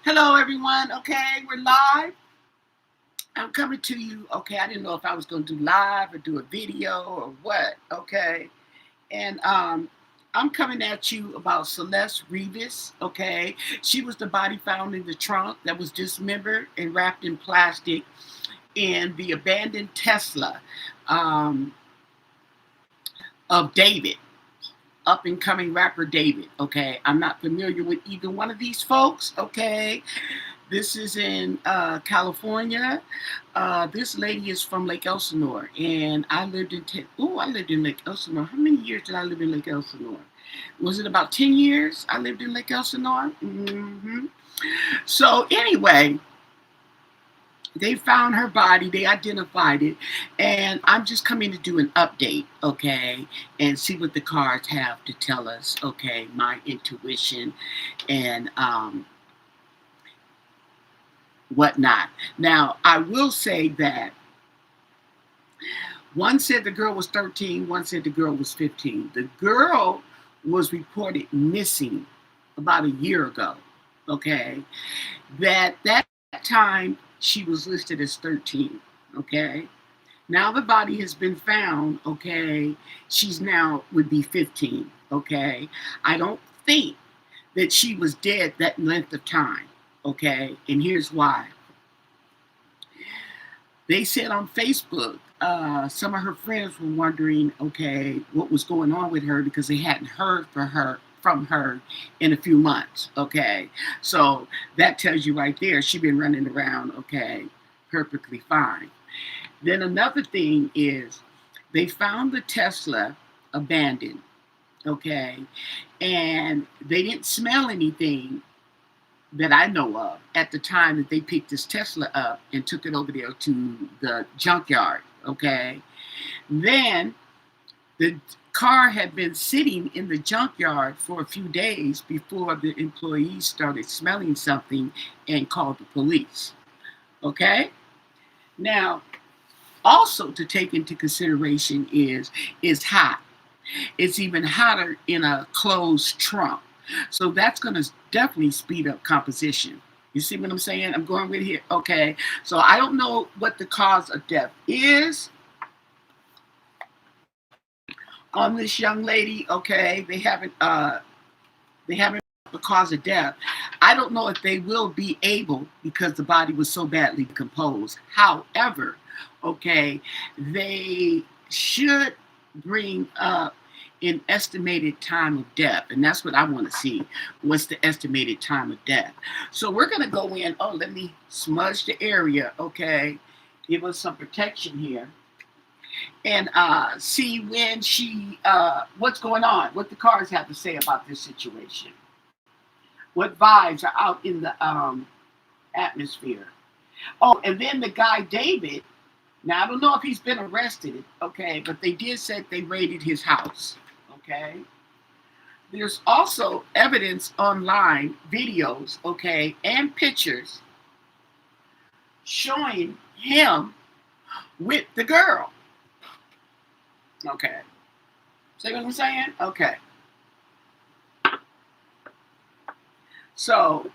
Hello, everyone. Okay, we're live. I'm coming to you. Okay, I didn't know if I was going to do live or do a video or what. Okay, and I'm coming at you about Celeste Rivas. Okay, she was the body found in the trunk that was dismembered and wrapped in plastic in the abandoned Tesla um, of David. Up and coming rapper David. Okay, I'm not familiar with either one of these folks. Okay, this is in California. This lady is from Lake Elsinore, and I lived in Lake Elsinore. How many years did I live in Lake Elsinore? Was it about 10 years I lived in Lake Elsinore? So anyway, they found her body, they identified it, and I'm just coming to do an update, okay, and see what the cards have to tell us, okay, my intuition and whatnot. Now, I will say that one said the girl was 13, one said the girl was 15. The girl was reported missing about a year ago, okay? That time she was listed as 13, okay? Now the body has been found, okay? She's now would be 15, okay? I don't think that she was dead that length of time, okay? And here's why. They said on Facebook, some of her friends were wondering, okay, what was going on with her because they hadn't heard from her in a few months. Okay, so that tells you right there she's been running around, okay, perfectly fine. Then another thing is they found the Tesla abandoned, okay, and they didn't smell anything that I know of at the time that they picked this Tesla up and took it over there to the junkyard. Okay. Then the car had been sitting in the junkyard for a few days before the employees started smelling something and called the police. Okay. Now, also to take into consideration is it's hot. It's even hotter in a closed trunk. So that's going to definitely speed up composition. You see what I'm saying? I'm going with here. Okay. So I don't know what the cause of death is on this young lady. Okay. They haven't the cause of death. I don't know if they will be able because the body was so badly decomposed. However, okay, they should bring up an estimated time of death, and that's what I want to see. What's the estimated time of death? So we're gonna go in. Oh, let me smudge the area. Okay, give us some protection here, and see when what's going on. What the cards have to say about this situation. What vibes are out in the atmosphere. Oh, and then the guy David. Now I don't know if he's been arrested, okay, but they did say they raided his house, okay. There's also evidence online, videos, okay, and pictures showing him with the girl, okay. See what I'm saying? Okay. So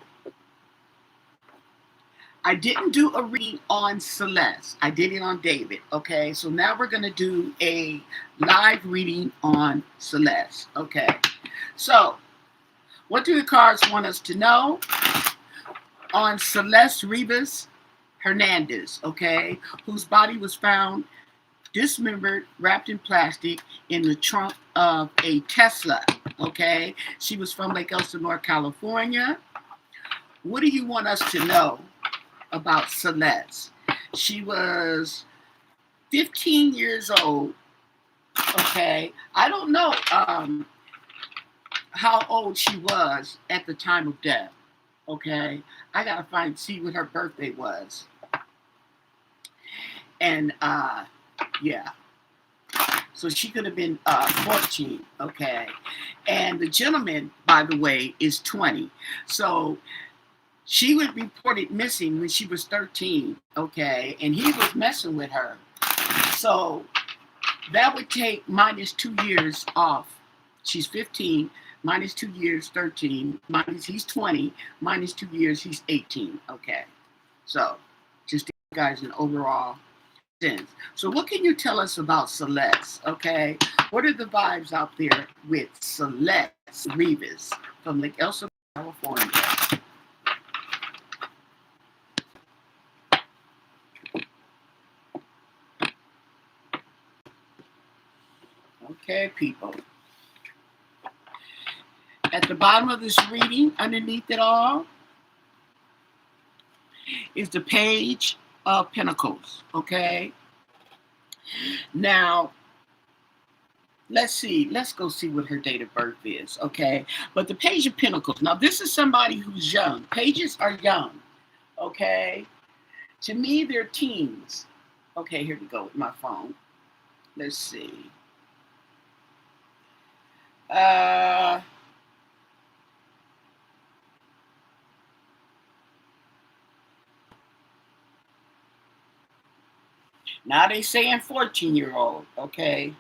I didn't do a reading on Celeste. I did it on David. Okay, so now we're going to do a live reading on Celeste. Okay, so what do the cards want us to know on Celeste Rivas-Hernandez, okay, whose body was found dismembered, wrapped in plastic in the trunk of a Tesla, okay? She was from Lake Elsinore, California. What do you want us to know about Celeste? She was 15 years old. Okay, I don't know how old she was at the time of death. Okay, I gotta see what her birthday was. And yeah, so she could have been 14. Okay, and the gentleman, by the way, is 20. So she was reported missing when she was 13, okay, and he was messing with her. So that would take -2 years off She's 15, minus 2 years, 13, minus he's 20, minus 2 years, he's 18. Okay. So just to give you guys an overall sense. So what can you tell us about Celeste? Okay. What are the vibes out there with Celeste Rivas from Lake Elsa, California? Okay, people. At the bottom of this reading, underneath it all, is the Page of Pentacles. Okay. Now, let's see. Let's go see what her date of birth is. Okay. But the Page of Pentacles. Now, this is somebody who's young. Pages are young. Okay. To me, they're teens. Okay, here we go with my phone. Let's see. Now they saying 14-year-old. Okay.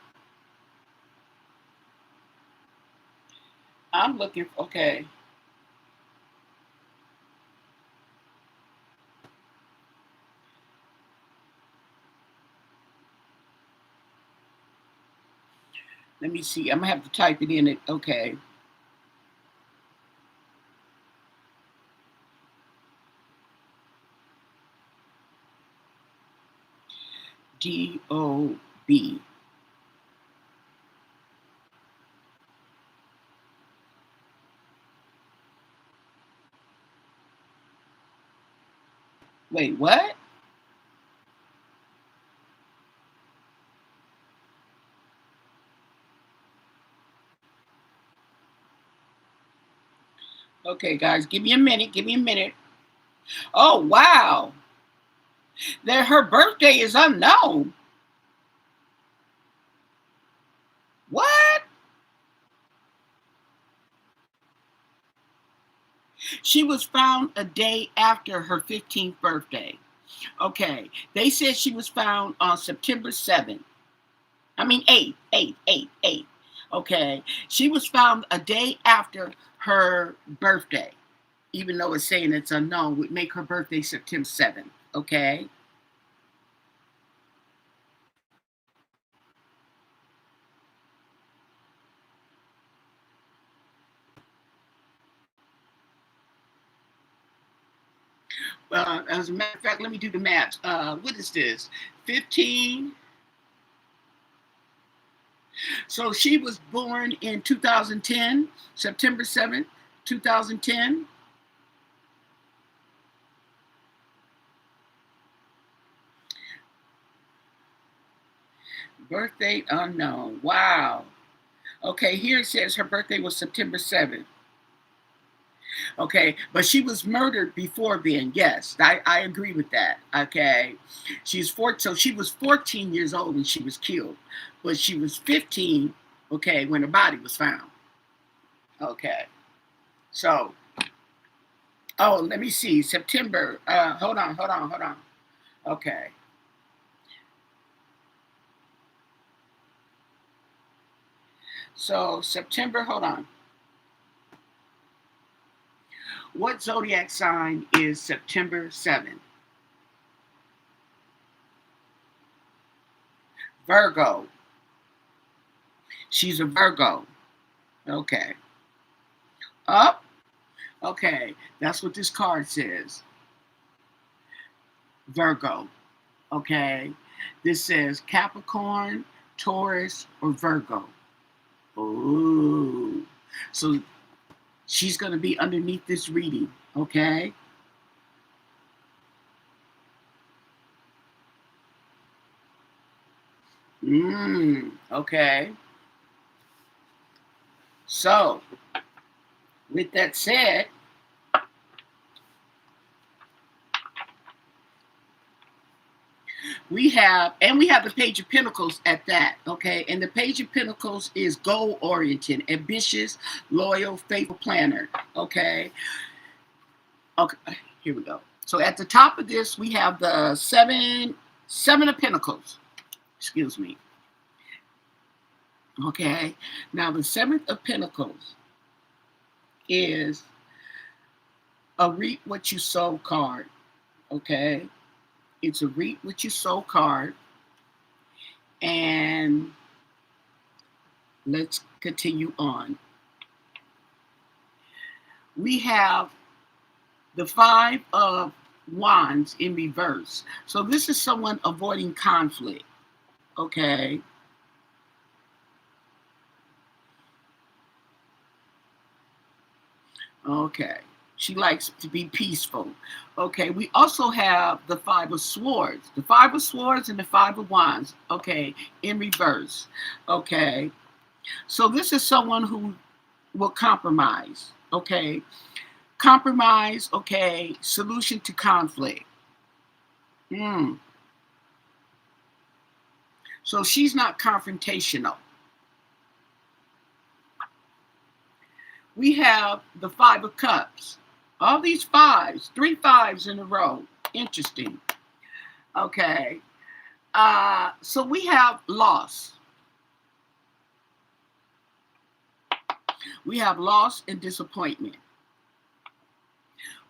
I'm looking. Okay. Let me see. I'm gonna have to type it in. It. Okay. DOB. Wait, what? Okay, guys, give me a minute. Give me a minute. Oh, wow. That her birthday is unknown. What? She was found a day after her 15th birthday. Okay. They said she was found on September 7th. I mean, 8th. Okay. She was found a day after her birthday, even though it's saying it's unknown, would make her birthday September 7th. Okay. As a matter of fact, let me do the math. What is this? 15. So she was born in 2010, September 7th, 2010. Birthday unknown. Wow. Okay, here it says her birthday was September 7th. Okay, but she was murdered before then. Yes, I agree with that. Okay, she's 14, so she was 14 years old when she was killed, but she was 15. Okay, when her body was found. Okay, so oh, let me see. September. Hold on. Okay, so September. Hold on. What zodiac sign is September 7th? Virgo. She's a Virgo. Okay. Up. Okay. That's what this card says. Virgo. Okay. This says Capricorn, Taurus, or Virgo. Oh. So she's going to be underneath this reading. Okay. Okay. So, with that said, we have the Page of Pentacles at that. Okay. And the Page of Pentacles is goal oriented, ambitious, loyal, faithful planner. Okay. Okay. Here we go. So at the top of this, we have the seven of Pentacles. Excuse me. Okay. Now the Seventh of Pentacles is a reap what you sow card. Okay. It's a reap what you sow card. And let's continue on. We have the Five of Wands in reverse. So this is someone avoiding conflict. Okay. Okay. She likes to be peaceful. Okay. We also have the Five of Swords. The Five of Swords and the Five of Wands. Okay. In reverse. Okay. So this is someone who will compromise. Okay. Compromise. Okay. Solution to conflict. So she's not confrontational. We have the Five of Cups. All these fives, 3 fives in a row. Interesting. Okay. So we have loss. We have loss and disappointment.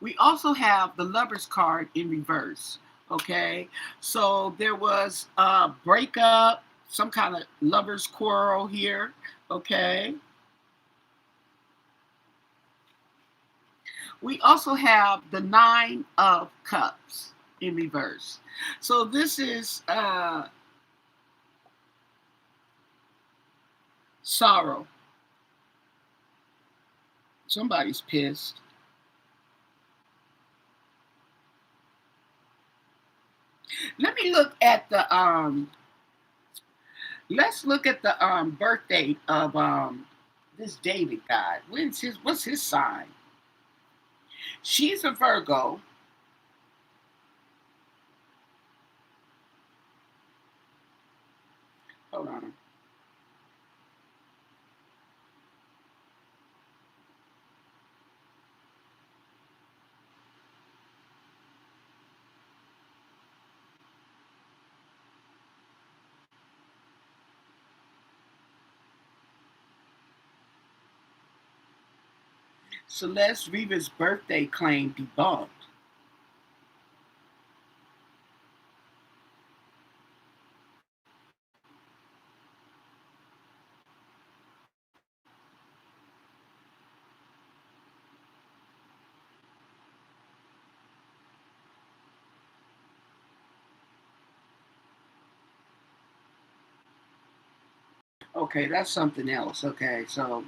We also have the Lover's card in reverse. Okay. So there was a breakup, some kind of lover's quarrel here. Okay. We also have the Nine of Cups in reverse. So this is sorrow. Somebody's pissed. Let me look at the let's look at the birth date of this David guy. What's his sign? She's a Virgo. Hold on. Celeste Rivas' birthday claim debunked. Okay, that's something else. Okay, so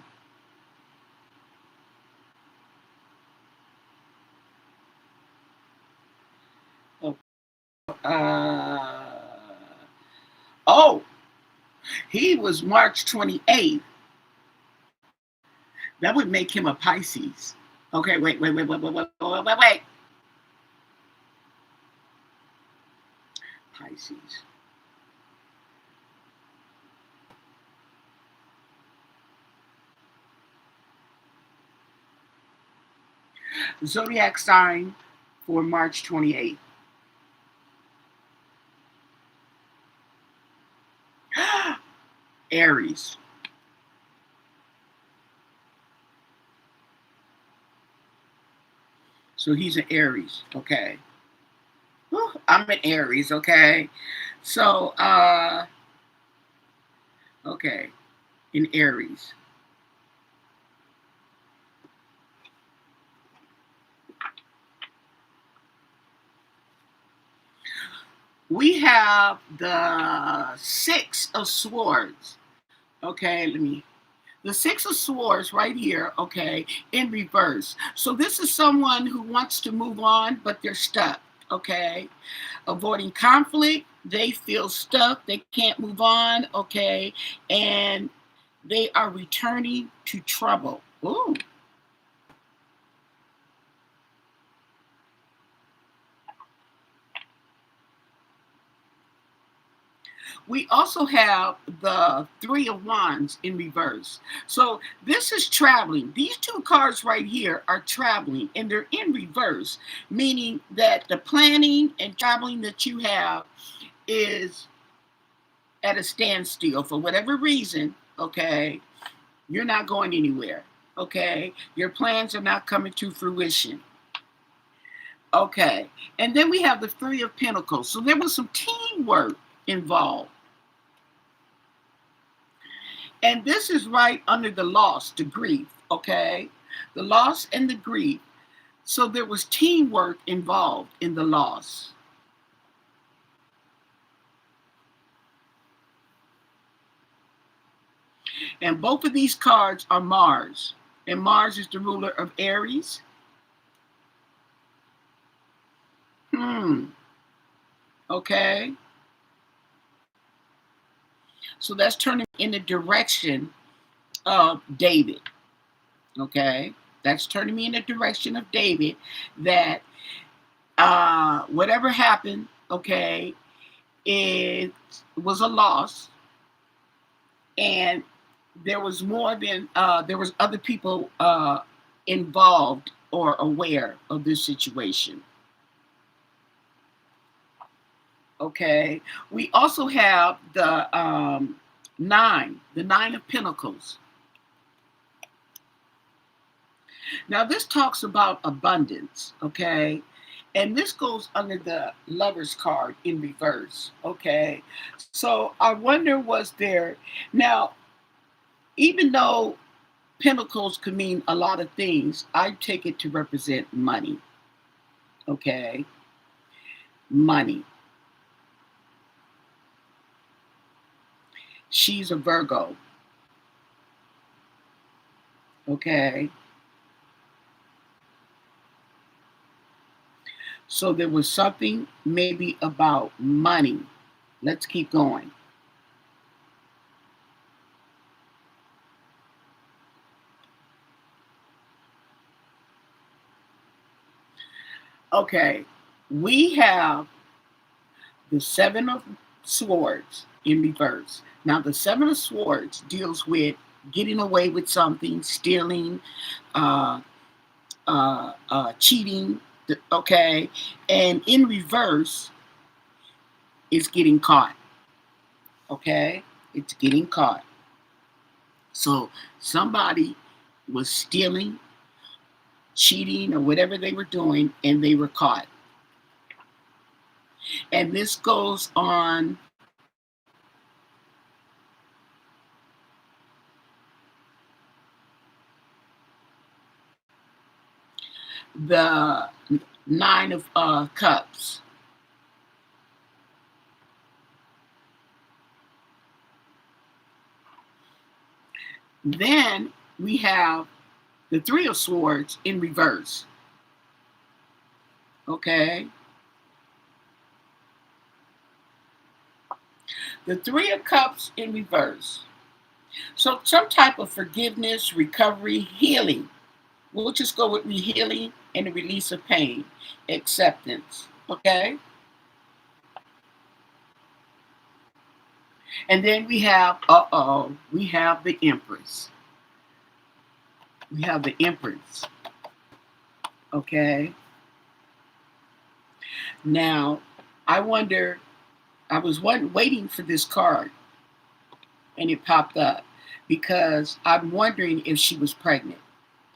uh oh, he was March 28th. That would make him a Pisces. Okay, wait. Pisces. Zodiac sign for March 28th. Aries. So he's an Aries. Okay. Whew, I'm an Aries. Okay. So, okay. In Aries. We have the Six of Swords. Okay, the Six of Swords right here, okay, in reverse. So this is someone who wants to move on, but they're stuck, okay? Avoiding conflict, they feel stuck, they can't move on, okay? And they are returning to trouble. Ooh. We also have the Three of Wands in reverse. So this is traveling. These two cards right here are traveling and they're in reverse, meaning that the planning and traveling that you have is at a standstill for whatever reason. Okay. You're not going anywhere. Okay. Your plans are not coming to fruition. Okay. And then we have the Three of Pentacles. So there was some teamwork involved. And this is right under the loss, the grief. Okay. The loss and the grief. So there was teamwork involved in the loss. And both of these cards are Mars. And Mars is the ruler of Aries. Okay. So that's turning in the direction of David. Okay. That's turning me in the direction of David, that whatever happened, okay, it was a loss. And there was more than, there was other people involved or aware of this situation. Okay. We also have the Nine of Pentacles. Now this talks about abundance, okay? And this goes under the Lover's card in reverse, okay? So I wonder, was there, now, even though Pentacles could mean a lot of things, I take it to represent money, okay? Money. She's a Virgo, okay? So there was something maybe about money. Let's keep going. Okay, we have the Seven of Swords in reverse. Now, the Seven of Swords deals with getting away with something, stealing, uh, cheating, okay? And in reverse, it's getting caught, okay? It's getting caught. So somebody was stealing, cheating, or whatever they were doing, and they were caught. And this goes on the Nine of Cups. Then we have the Three of Swords in reverse. Okay. The Three of Cups in reverse. So some type of forgiveness, recovery, healing. We'll just go with healing and the release of pain, acceptance. Okay. And then we have, we have the Empress. We have the Empress. Okay. Now, I wonder, I was waiting for this card and it popped up because I'm wondering if she was pregnant.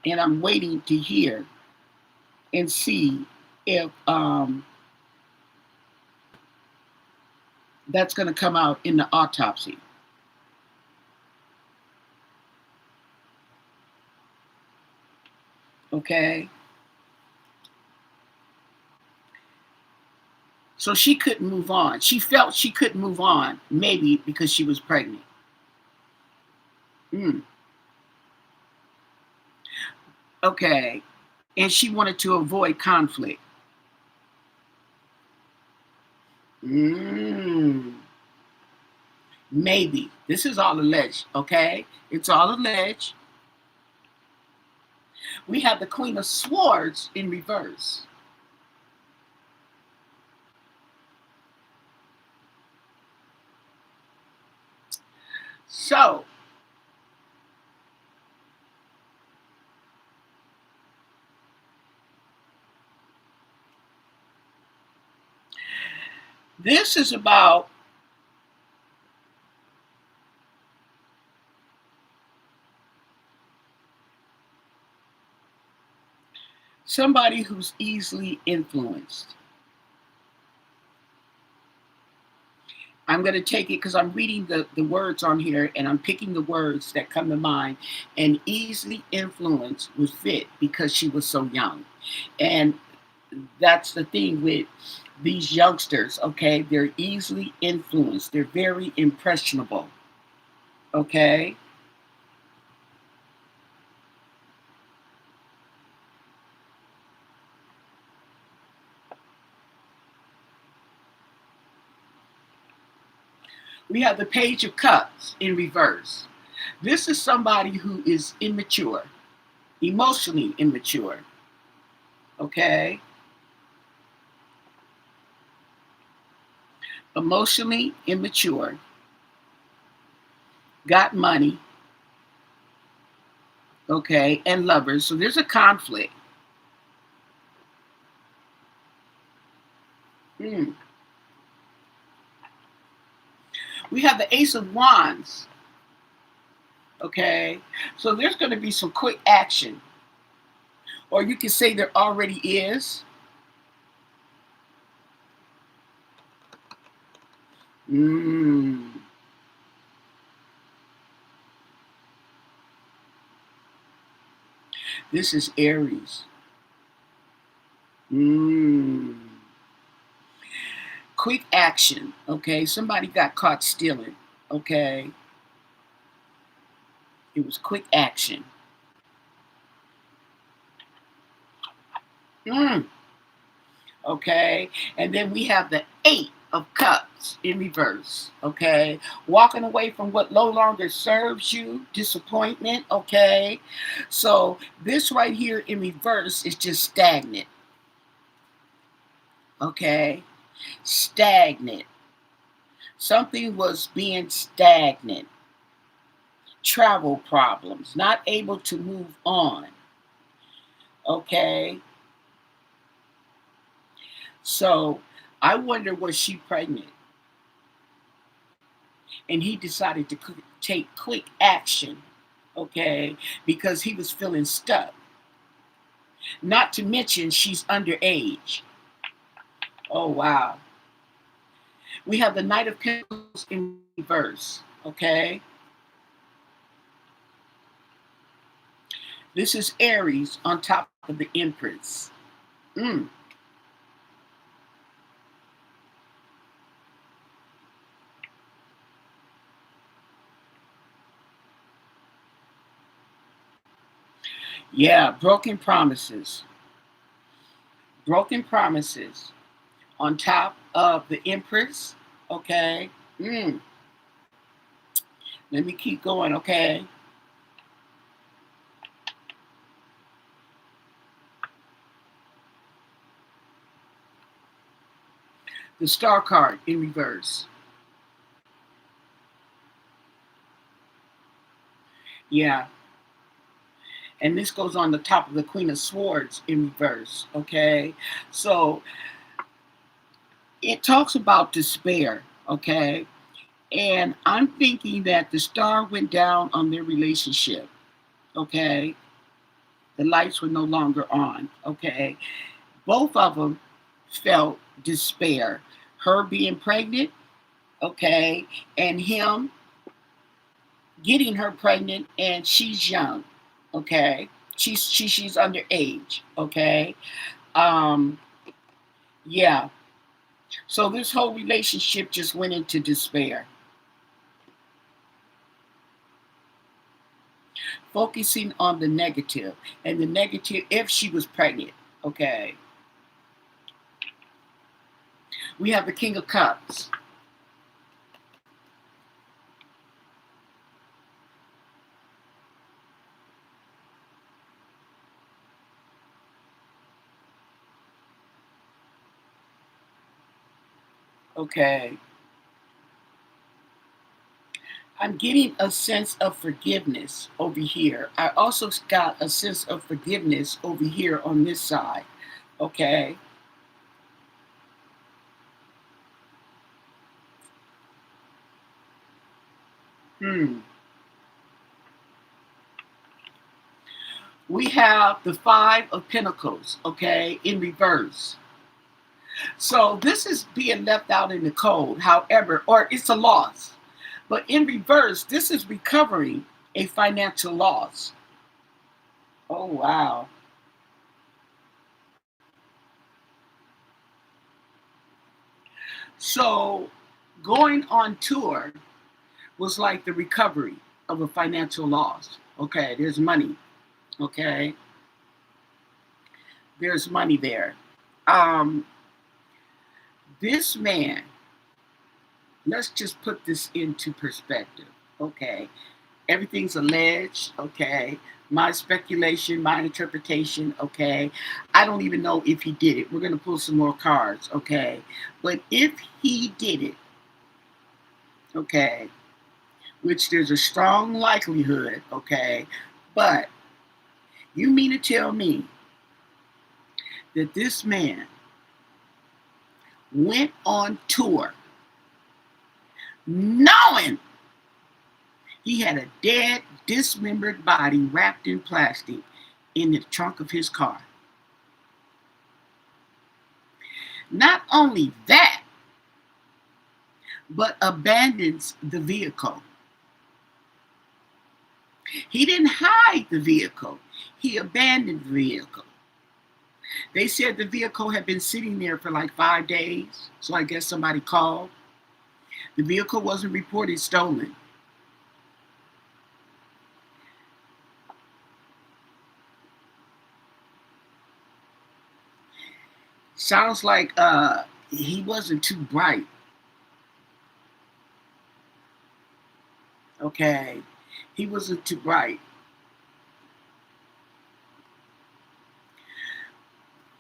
And I'm waiting to hear and see if that's going to come out in the autopsy. Okay. So she couldn't move on. She felt she couldn't move on, maybe because she was pregnant. Okay. And she wanted to avoid conflict. Maybe. This is all alleged, okay? It's all alleged. We have the Queen of Swords in reverse. So, this is about Somebody who's easily influenced. I'm going to take it because I'm reading the words on here and I'm picking the words that come to mind. And easily influenced would fit because she was so young. And that's the thing with these youngsters, okay? They're easily influenced, they're very impressionable, okay? We have the Page of Cups in reverse. This is somebody who is immature, emotionally immature, okay? Emotionally immature, got money, okay, and lovers. So there's a conflict. Hmm. We have the Ace of Wands, okay? So there's going to be some quick action, or you can say there already is. Mm. This is Aries. Mm. Quick action, okay? Somebody got caught stealing, okay? It was quick action. Mm. Okay? And then we have the Eight of Cups in reverse, okay? Walking away from what no longer serves you, disappointment, okay? So this right here in reverse is just stagnant, okay? Stagnant. Something was being stagnant. Travel problems, not able to move on, okay? So I wonder, was she pregnant? And he decided to take quick action, okay, because he was feeling stuck. Not to mention, she's underage. Oh, wow. We have the Knight of Pentacles in reverse, okay? This is Aries on top of the Empress. Mm. Yeah, broken promises. Broken promises on top of the Empress, okay? Mm. Let me keep going, okay? The Star card in reverse. Yeah. And this goes on the top of the Queen of Swords in reverse, okay? So it talks about despair, okay? And I'm thinking that the star went down on their relationship, okay? The lights were no longer on, okay? Both of them felt despair. Her being pregnant, okay, and him getting her pregnant, and she's young, okay? She's underage, okay? Um, yeah. So this whole relationship just went into despair. Focusing on the negative, and the negative if she was pregnant, okay? We have the King of Cups. Okay. I'm getting a sense of forgiveness over here. I also got a sense of forgiveness over here on this side. Okay. Hmm. We have the Five of Pentacles, okay, in reverse. So this is being left out in the cold, however, or it's a loss. But in reverse, this is recovering a financial loss. Oh, wow. So going on tour was like the recovery of a financial loss. Okay, there's money. Okay, there's money there. Um, this man, let's just put this into perspective. Okay, everything's alleged. Okay, my speculation, my interpretation. Okay, I don't even know if he did it. We're gonna pull some more cards. Okay, but if he did it, okay, which there's a strong likelihood. Okay, but you mean to tell me that this man went on tour knowing he had a dead, dismembered body wrapped in plastic in the trunk of his car? Not only that, but abandons the vehicle. He didn't hide the vehicle, he abandoned the vehicle. They said the vehicle had been sitting there for like 5 days, so I guess somebody called. The vehicle wasn't reported stolen. Sounds like he wasn't too bright. Okay, he wasn't too bright.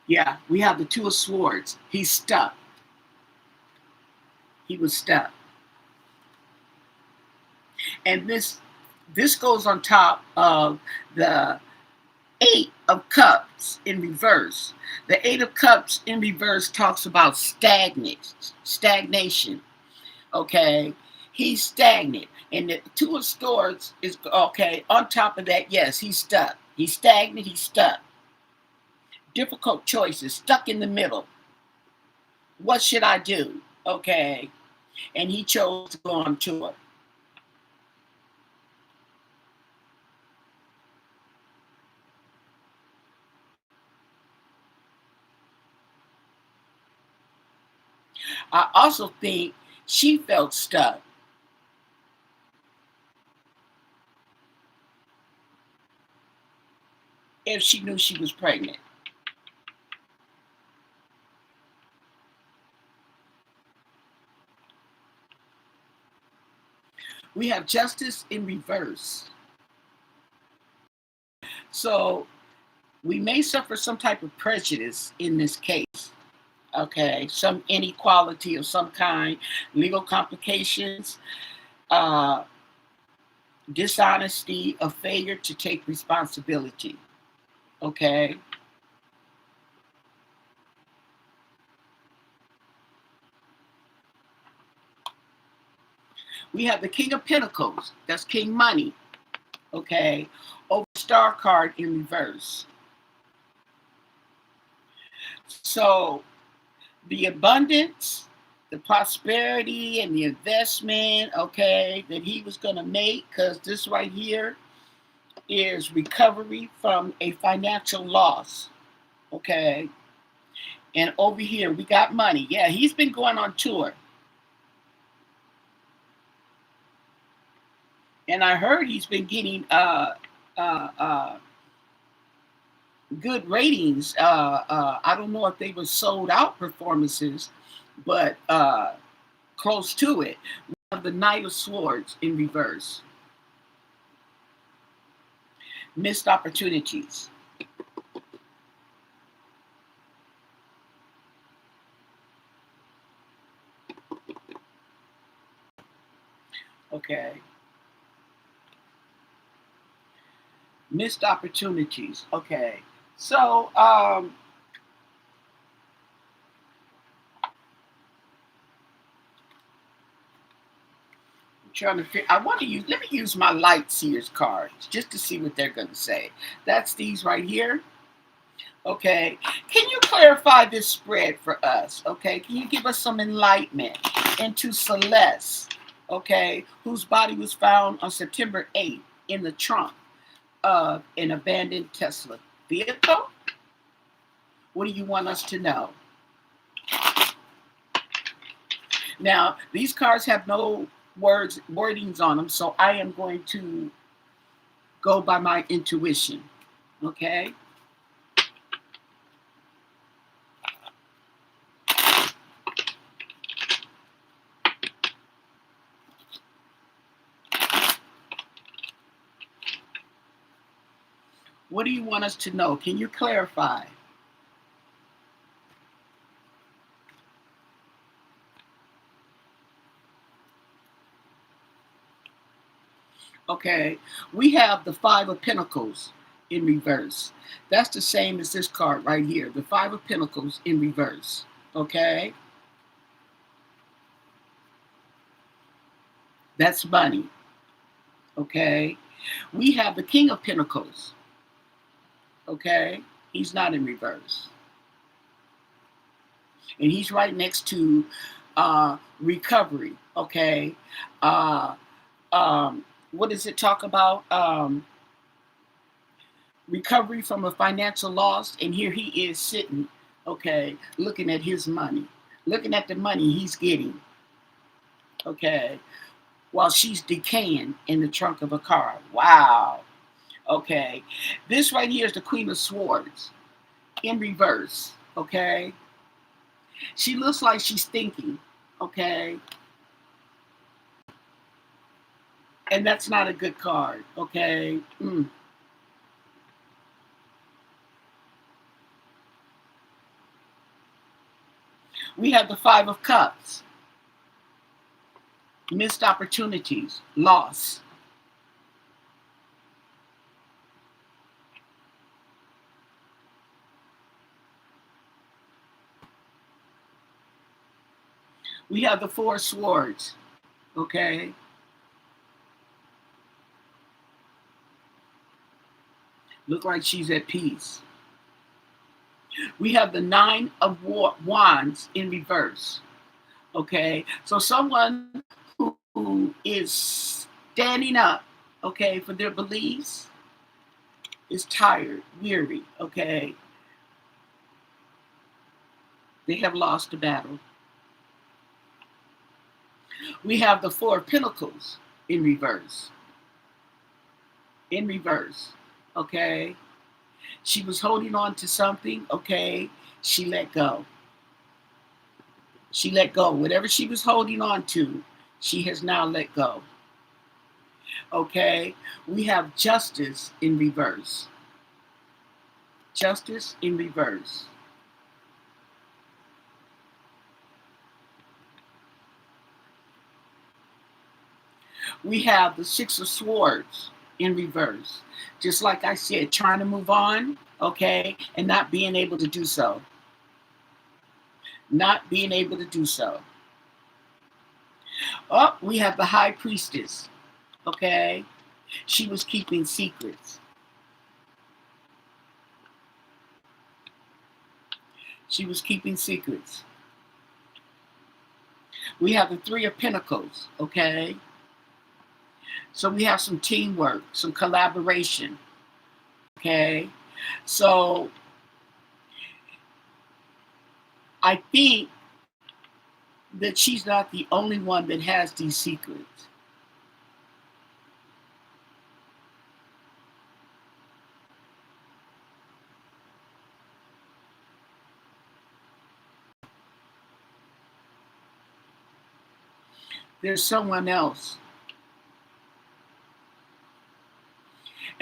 Yeah, we have the Two of Swords. He's stuck. He was stuck. And this goes on top of the Eight of Cups in reverse. The Eight of Cups in reverse talks about stagnation. Okay, he's stagnant, and the Two of Swords is okay. On top of that, yes, he's stuck. He's stagnant. He's stuck. Difficult choices. Stuck in the middle. What should I do? Okay, and he chose to go on tour. I also think she felt stuck if she knew she was pregnant. We have justice in reverse. So we may suffer some type of prejudice in this case. Okay, some inequality of some kind, legal complications, uh, dishonesty, a failure to take responsibility. Okay, we have the King of Pentacles. That's King Money. Okay, over Star card in reverse. So the abundance, the prosperity, and the investment, okay, that he was going to make, because this right here is recovery from a financial loss, okay. And over here we got money. Yeah, he's been going on tour, and I heard he's been getting uh good ratings. I don't know if they were sold out performances, but close to it. We have the Knight of Swords in reverse. Missed opportunities. Okay. Missed opportunities. Okay. So Trying to figure. I want to use. Let me use my light seers cards just to see what they're going to say. That's these right here. Okay. Can you clarify this spread for us? Okay. Can you give us some enlightenment into Celeste? Okay. Whose body was found on September 8th in the trunk of an abandoned Tesla vehicle? What do you want us to know? Now, these cards have no wordings on them, so I am going to go by my intuition. Okay. What do you want us to know? Can you clarify? Okay, we have the Five of Pentacles in reverse. That's the same as this card right here, the Five of Pentacles in reverse. Okay, that's money. Okay, we have the King of Pentacles. Okay, he's not in reverse. And he's right next to recovery. Okay, what does it talk about? Recovery from a financial loss, and here he is sitting, okay, looking at his money, looking at the money he's getting, okay, while she's decaying in the trunk of a car. Wow. Okay, this right here is the Queen of Swords in reverse. Okay, she looks like she's thinking. Okay, and that's not a good card. Okay. We have the Five of Cups. Missed opportunities, loss. We have the Four of Swords. Okay. Look like she's at peace. We have the Nine of Wands in reverse. Okay. So someone who is standing up, okay, for their beliefs is tired, weary, okay. They have lost the battle. We have the Four of Pentacles in reverse. In reverse. Okay. She was holding on to something, okay. She let go. She let go. Whatever she was holding on to, she has now let go. Okay. We have Justice in reverse. Justice in reverse. We have the Six of Swords in reverse. Just like I said, trying to move on, okay, and not being able to do so. Not being able to do so. Oh, we have the High Priestess, okay. She was keeping secrets. She was keeping secrets. We have the Three of Pentacles, okay. So we have some teamwork, some collaboration, okay. So I think that she's not the only one that has these secrets. There's someone else.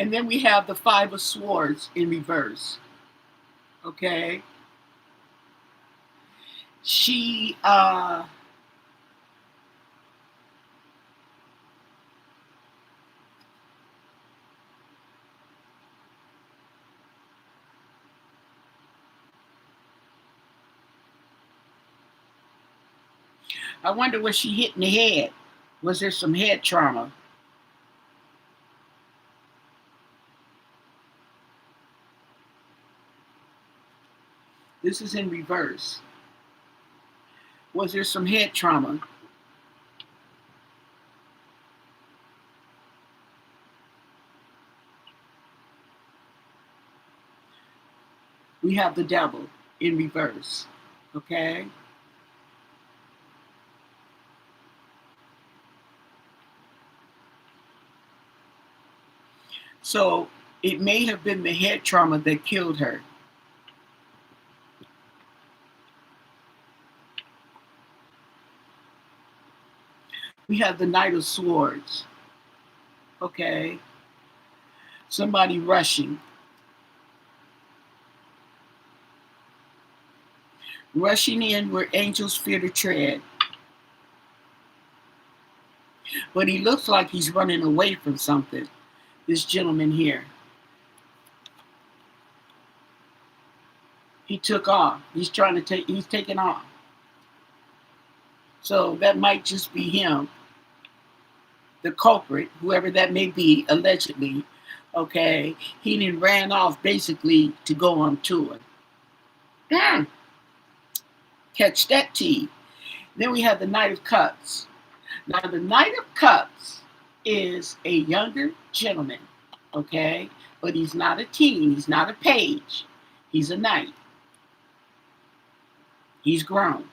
And then we have the Five of Swords in reverse. Okay. She I wonder was she hit in the head. Was there some head trauma? This is in reverse. Was there some head trauma? We have the devil in reverse. Okay? So it may have been the head trauma that killed her. We have the Knight of Swords. Okay? Somebody rushing. Rushing in where angels fear to tread. But he looks like he's running away from something. This gentleman here. He took off. He's taking off. So that might just be him, the culprit, whoever that may be, allegedly. Okay? He then ran off basically to go on tour. Catch that tea. Then we have the Knight of Cups. Now, the Knight of Cups is a younger gentleman, okay? But he's not a teen. He's not a page. He's a knight. He's grown.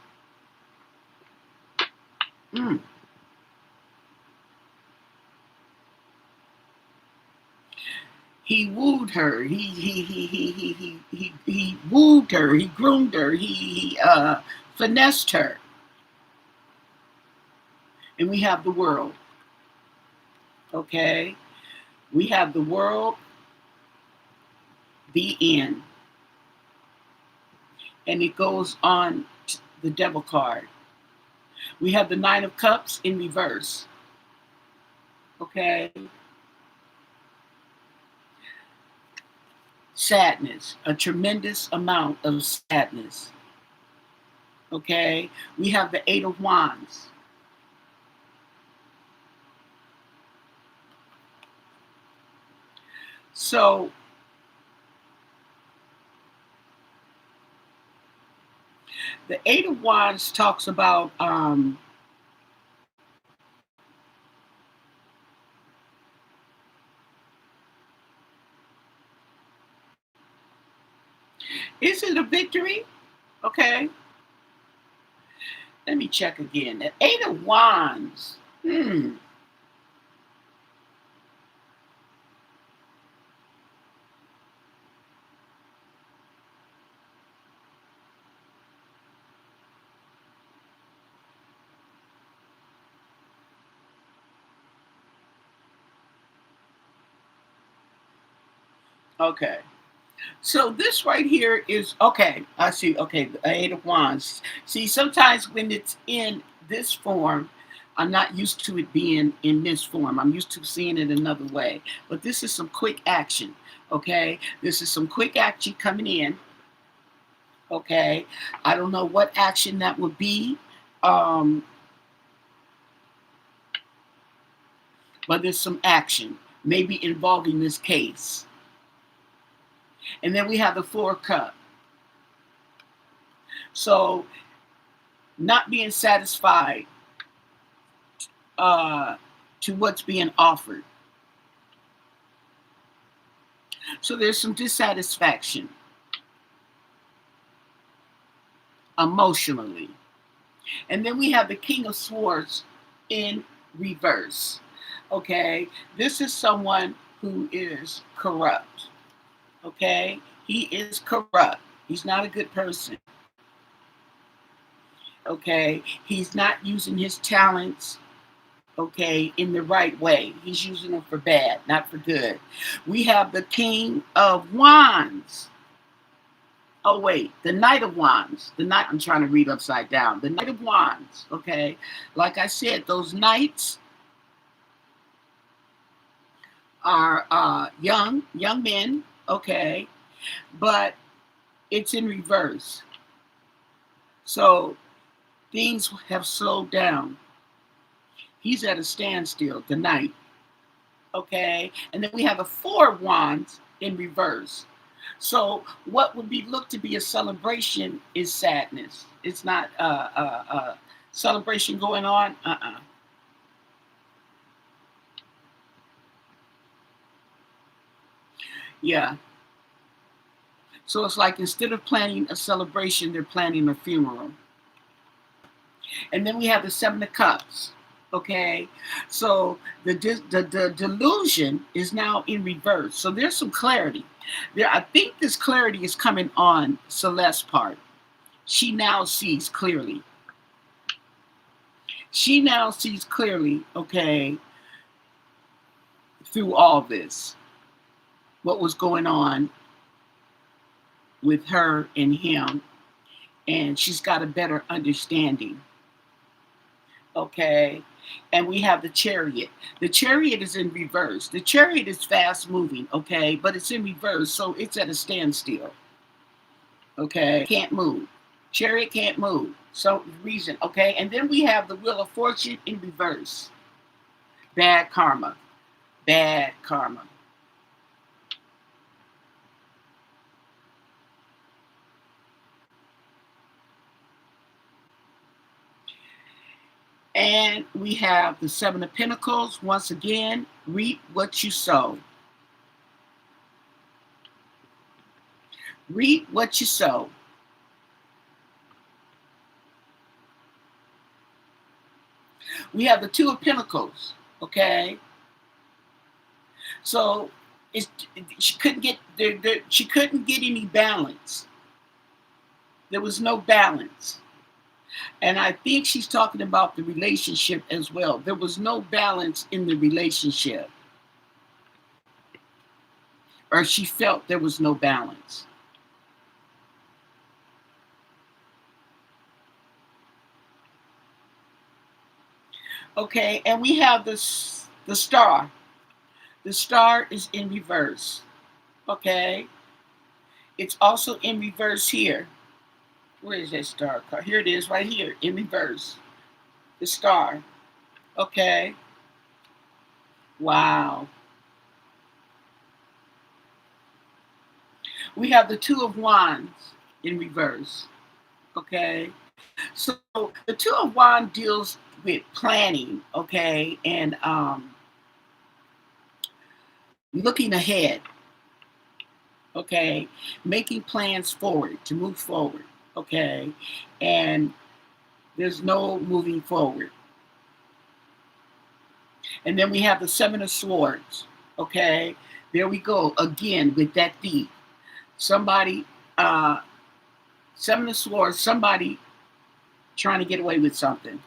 He wooed her. He wooed her. He groomed her. He finessed her. And we have the world. Okay? We have the world, the end. And it goes on to the devil card. We have the Nine of Cups in reverse. Okay? Sadness, a tremendous amount of sadness. Okay? We have the Eight of Wands. So, the Eight of Wands talks about is it a victory? Okay. Let me check again. The Eight of Wands. Okay. So this right here is okay. I see. Okay, the Eight of Wands. See, sometimes when it's in this form, I'm not used to it being in this form. I'm used to seeing it another way. But this is some quick action. Okay, this is some quick action coming in. Okay, I don't know what action that would be, but there's some action maybe involving this case. And then we have the Four of Cups. So, not being satisfied to what's being offered. So there's some dissatisfaction emotionally. And then we have the King of Swords in reverse. Okay, this is someone who is corrupt. Okay, he is corrupt. He's not a good person. Okay, he's not using his talents, okay, in the right way. He's using them for bad, not for good. We have the King of Wands. Oh, wait, the Knight of Wands. The Knight, I'm trying to read upside down. The Knight of Wands, okay? Like I said, those knights are young men, okay? But it's in reverse. So things have slowed down. He's at a standstill, the Knight. Okay, and then we have the Four of Wands in reverse. So what would be looked to be a celebration is sadness. It's not a celebration going on. Yeah. So it's like instead of planning a celebration, they're planning a funeral. And then we have the Seven of Cups. Okay, so the delusion is now in reverse. So there's some clarity there. I think this clarity is coming on Celeste's part. She now sees clearly. She now sees clearly, okay, through all this, what was going on with her and him, and she's got a better understanding. Okay, and we have the Chariot. The Chariot is in reverse. The Chariot is fast moving, okay, but it's in reverse, so it's at a standstill. Okay, can't move. Chariot can't move. So reason, okay, and then we have the Wheel of Fortune in reverse. Bad karma. Bad karma. And we have the Seven of Pentacles. Once again, reap what you sow. Reap what you sow. We have the Two of Pentacles. Okay. So she couldn't get she couldn't get any balance. There was no balance. And I think she's talking about the relationship as well. There was no balance in the relationship. Or she felt there was no balance. Okay, and we have this the Star. The Star is in reverse. Okay. It's also in reverse here. Where is that star card? Here it is, right here, in reverse. The Star. Okay. Wow. We have the Two of Wands in reverse. Okay. So the Two of Wands deals with planning, okay, and looking ahead, okay, making plans forward to move forward, okay, and there's no moving forward. And then we have the Seven of Swords, okay. There we go again with that thief. Somebody, Seven of Swords, somebody trying to get away with something.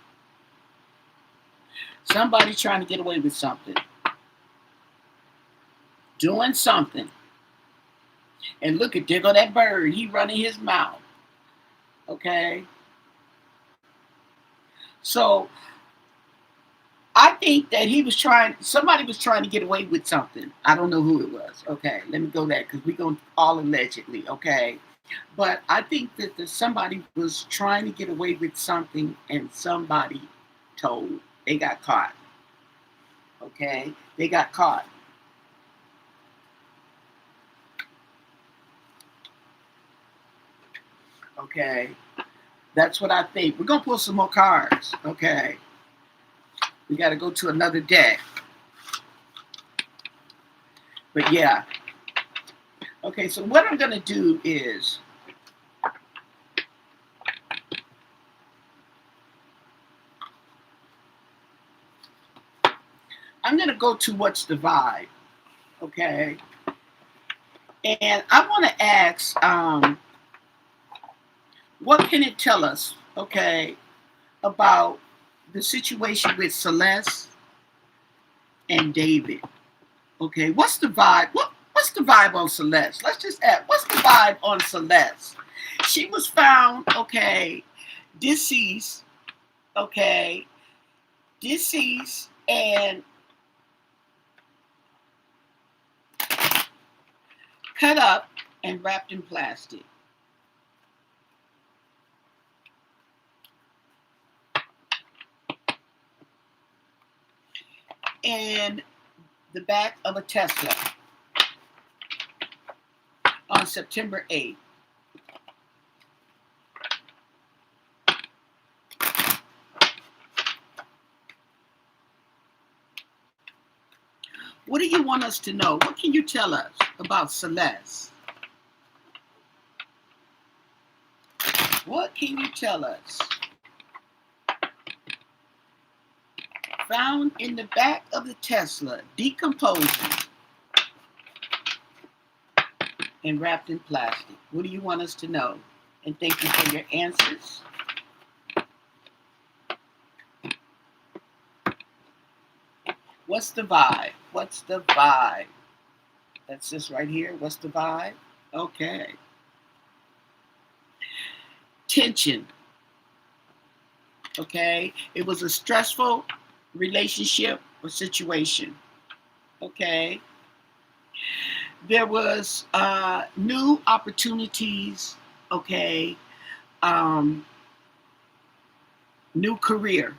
Somebody trying to get away with something. Doing something. And look at, there go that bird. He running his mouth. Okay. So I think that somebody was trying to get away with something. I don't know who it was. Okay. Let me go there because we're going all allegedly. Okay. But I think that somebody was trying to get away with something and somebody told. They got caught. Okay. They got caught. Okay. That's what I think. We're going to pull some more cards. Okay. We got to go to another deck. But yeah. Okay, so what I'm going to do is I'm going to go to what's the vibe. Okay. And I want to ask, what can it tell us, okay, about the situation with Celeste and David? Okay, what's the vibe? What's the vibe on Celeste? Let's just ask, what's the vibe on Celeste? She was found, okay, deceased, okay, deceased and cut up and wrapped in plastic. in the back of a Tesla on September 8th. What do you want us to know? What can you tell us about Celeste? What can you tell us? Found in the back of the Tesla, decomposing and wrapped in plastic. What do you want us to know? And thank you for your answers. What's the vibe? What's the vibe? That's this right here. What's the vibe? Okay. Tension. Okay. It was a stressful relationship or situation. Okay. There was new opportunities. Okay. New career.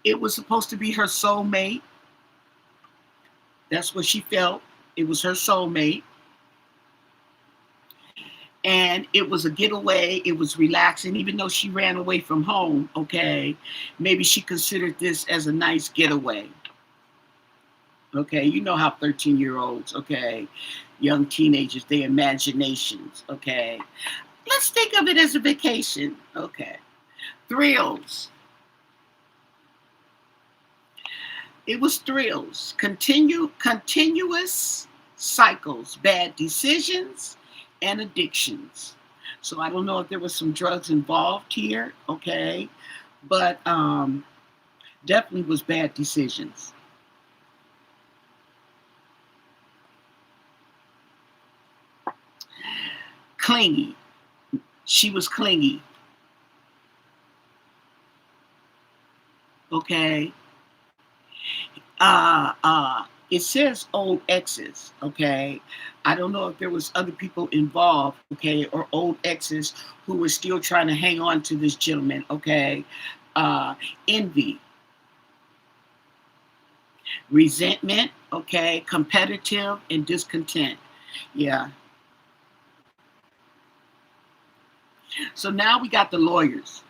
It was supposed to be her soulmate. That's what she felt. It was her soulmate. And it was a getaway. It was relaxing, even though she ran away from home. Okay. Maybe she considered this as a nice getaway. Okay. You know how 13-year-olds, okay, young teenagers, their imaginations. Okay. Let's think of it as a vacation. Okay. Thrills. It was thrills, continuous cycles, bad decisions, and addictions. So I don't know if there was some drugs involved here, okay, but definitely was bad decisions. Clingy. She was clingy. Okay. It says old exes, okay? I don't know if there was other people involved, okay, or old exes who were still trying to hang on to this gentleman, okay? Envy, resentment, okay, competitive, and discontent. Yeah. So now we got the lawyers.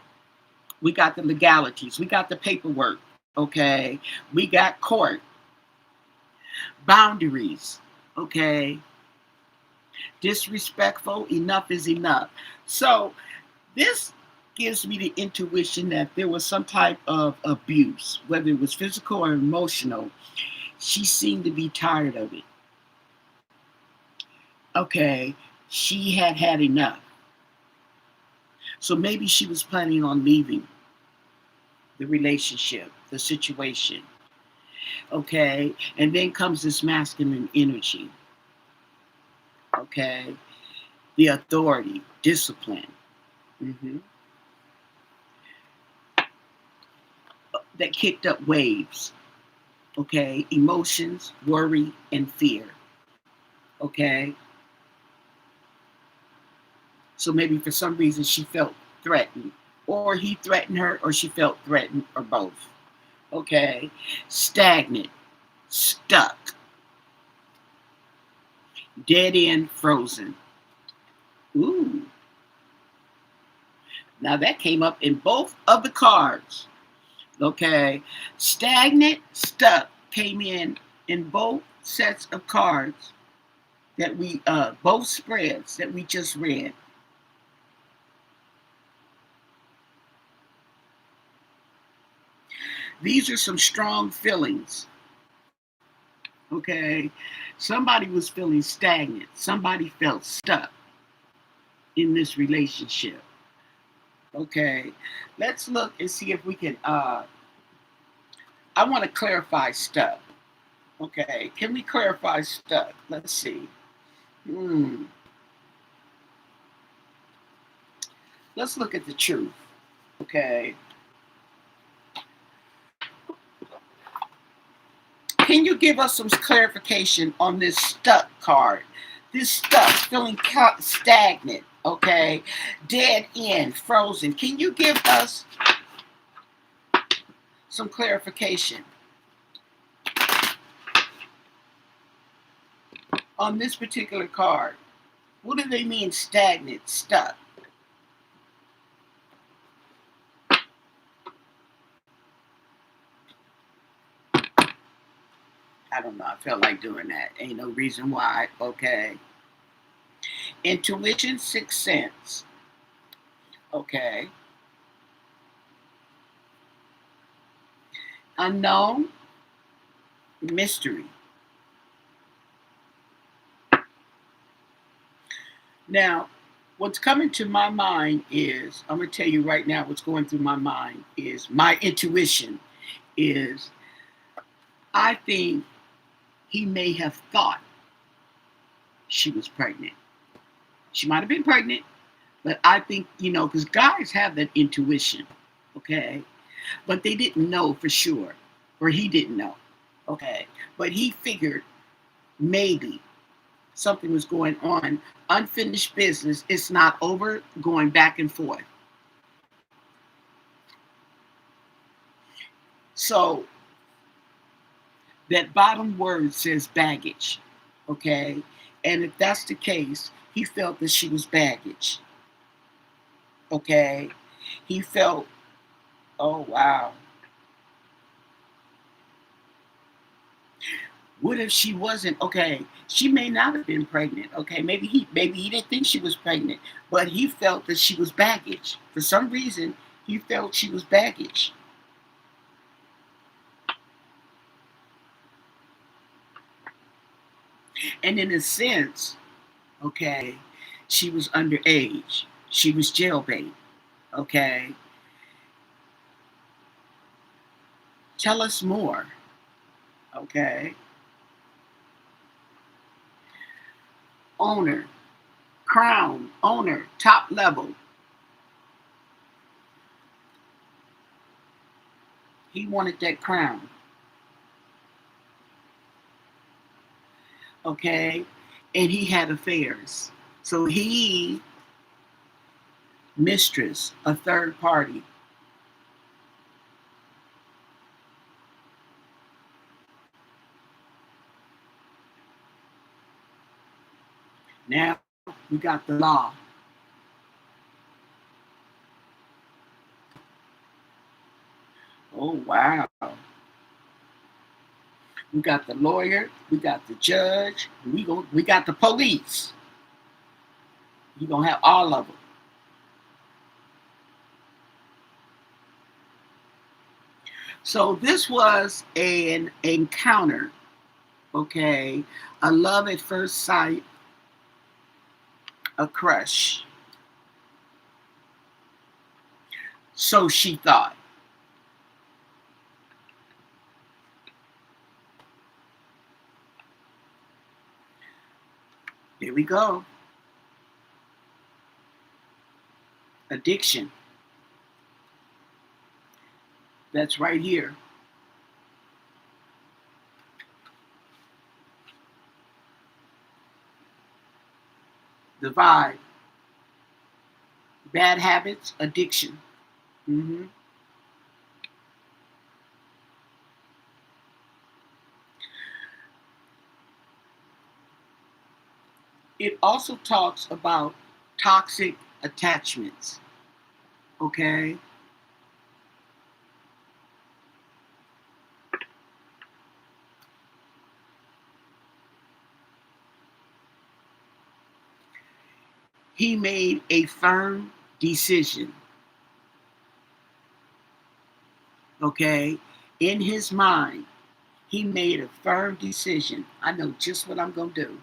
We got the legalities. We got the paperwork, okay? We got court. Boundaries, okay? Disrespectful, enough is enough. So this gives me the intuition that there was some type of abuse, whether it was physical or emotional. She seemed to be tired of it. Okay, she had had enough. So maybe she was planning on leaving the relationship, the situation. Okay, and then comes this masculine energy. Okay, the authority, discipline. Mhm. That kicked up waves. Okay, emotions, worry, and fear. Okay, so maybe for some reason she felt threatened, or he threatened her, or she felt threatened, or both. Okay, stagnant, stuck, dead end, frozen. Ooh, now that came up in both of the cards. Okay, stagnant, stuck came in both sets of cards that we both spreads that we just read. These are some strong feelings. Okay, somebody was feeling stagnant. Somebody felt stuck in this relationship. Okay, let's look and see if we can. I want to clarify stuff. Okay, can we clarify stuff? Let's see. Hmm. Let's look at the truth. Okay. Can you give us some clarification on this stuck card? This stuck, feeling stagnant, okay? Dead end, frozen. Can you give us some clarification. On this particular card, what do they mean stagnant, stuck? I don't know. I felt like doing that. Ain't no reason why. Okay. Intuition, sixth sense. Okay. Unknown, mystery. Now, what's coming to my mind is, I'm going to tell you right now what's going through my mind is my intuition is, I think he may have thought she was pregnant. She might have been pregnant, but I think, because guys have that intuition, okay? But they didn't know for sure, or he didn't know, okay? But he figured maybe something was going on. Unfinished business. It's not over, going back and forth. So that bottom word says baggage, okay? And if that's the case, he felt that she was baggage, okay? He felt, oh, wow. What if she wasn't? Okay, she may not have been pregnant. Okay, maybe he didn't think she was pregnant, but he felt that she was baggage. For some reason, he felt she was baggage. And in a sense, okay, she was underage. She was jailbait. Okay. Tell us more. Okay. Owner, crown, owner, top level. He wanted that crown. Okay. And he had affairs. So he, mistress, a third party. Now we got the law. Oh, wow. We got the lawyer, we got the judge, we got the police. You're gonna have all of them. So this was an encounter, okay, a love at first sight, a crush. So she thought. There we go. Addiction. That's right here. The vibe. Bad habits, addiction. Hmm. It also talks about toxic attachments. Okay. He made a firm decision. Okay. In his mind, he made a firm decision. I know just what I'm going to do.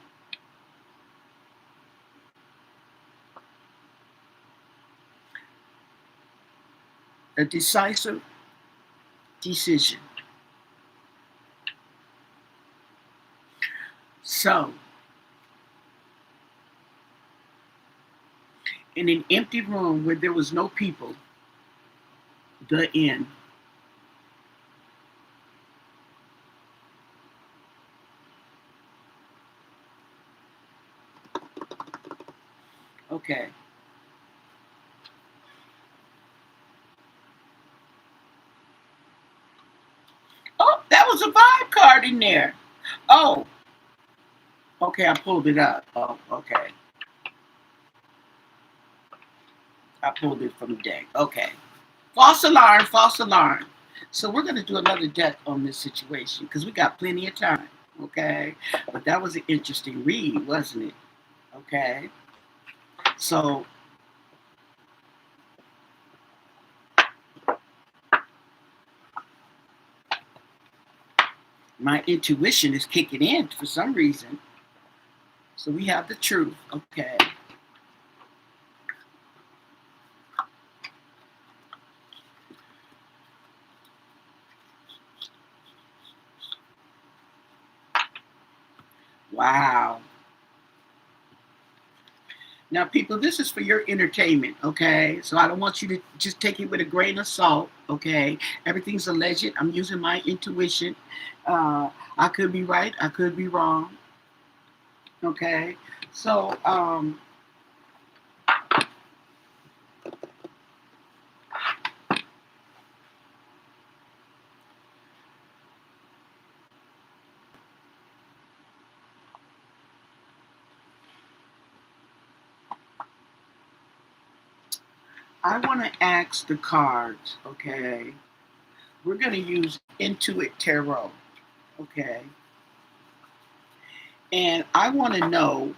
A decisive decision. So, in an empty room where there was no people, the end. Okay. card in there. Oh, okay, I pulled it up. Oh, okay. I pulled it from the deck. Okay. False alarm, false alarm. So we're going to do another deck on this situation because we got plenty of time. Okay. But that was an interesting read, wasn't it? Okay. So my intuition is kicking in for some reason. So we have the truth. Okay. Wow. Now, people, this is for your entertainment, okay? So I don't want you to just take it with a grain of salt, okay? Everything's alleged. I'm using my intuition. I could be right. I could be wrong, okay? So, I want to ask the cards, okay? We're going to use Intuit Tarot, okay? And I want to know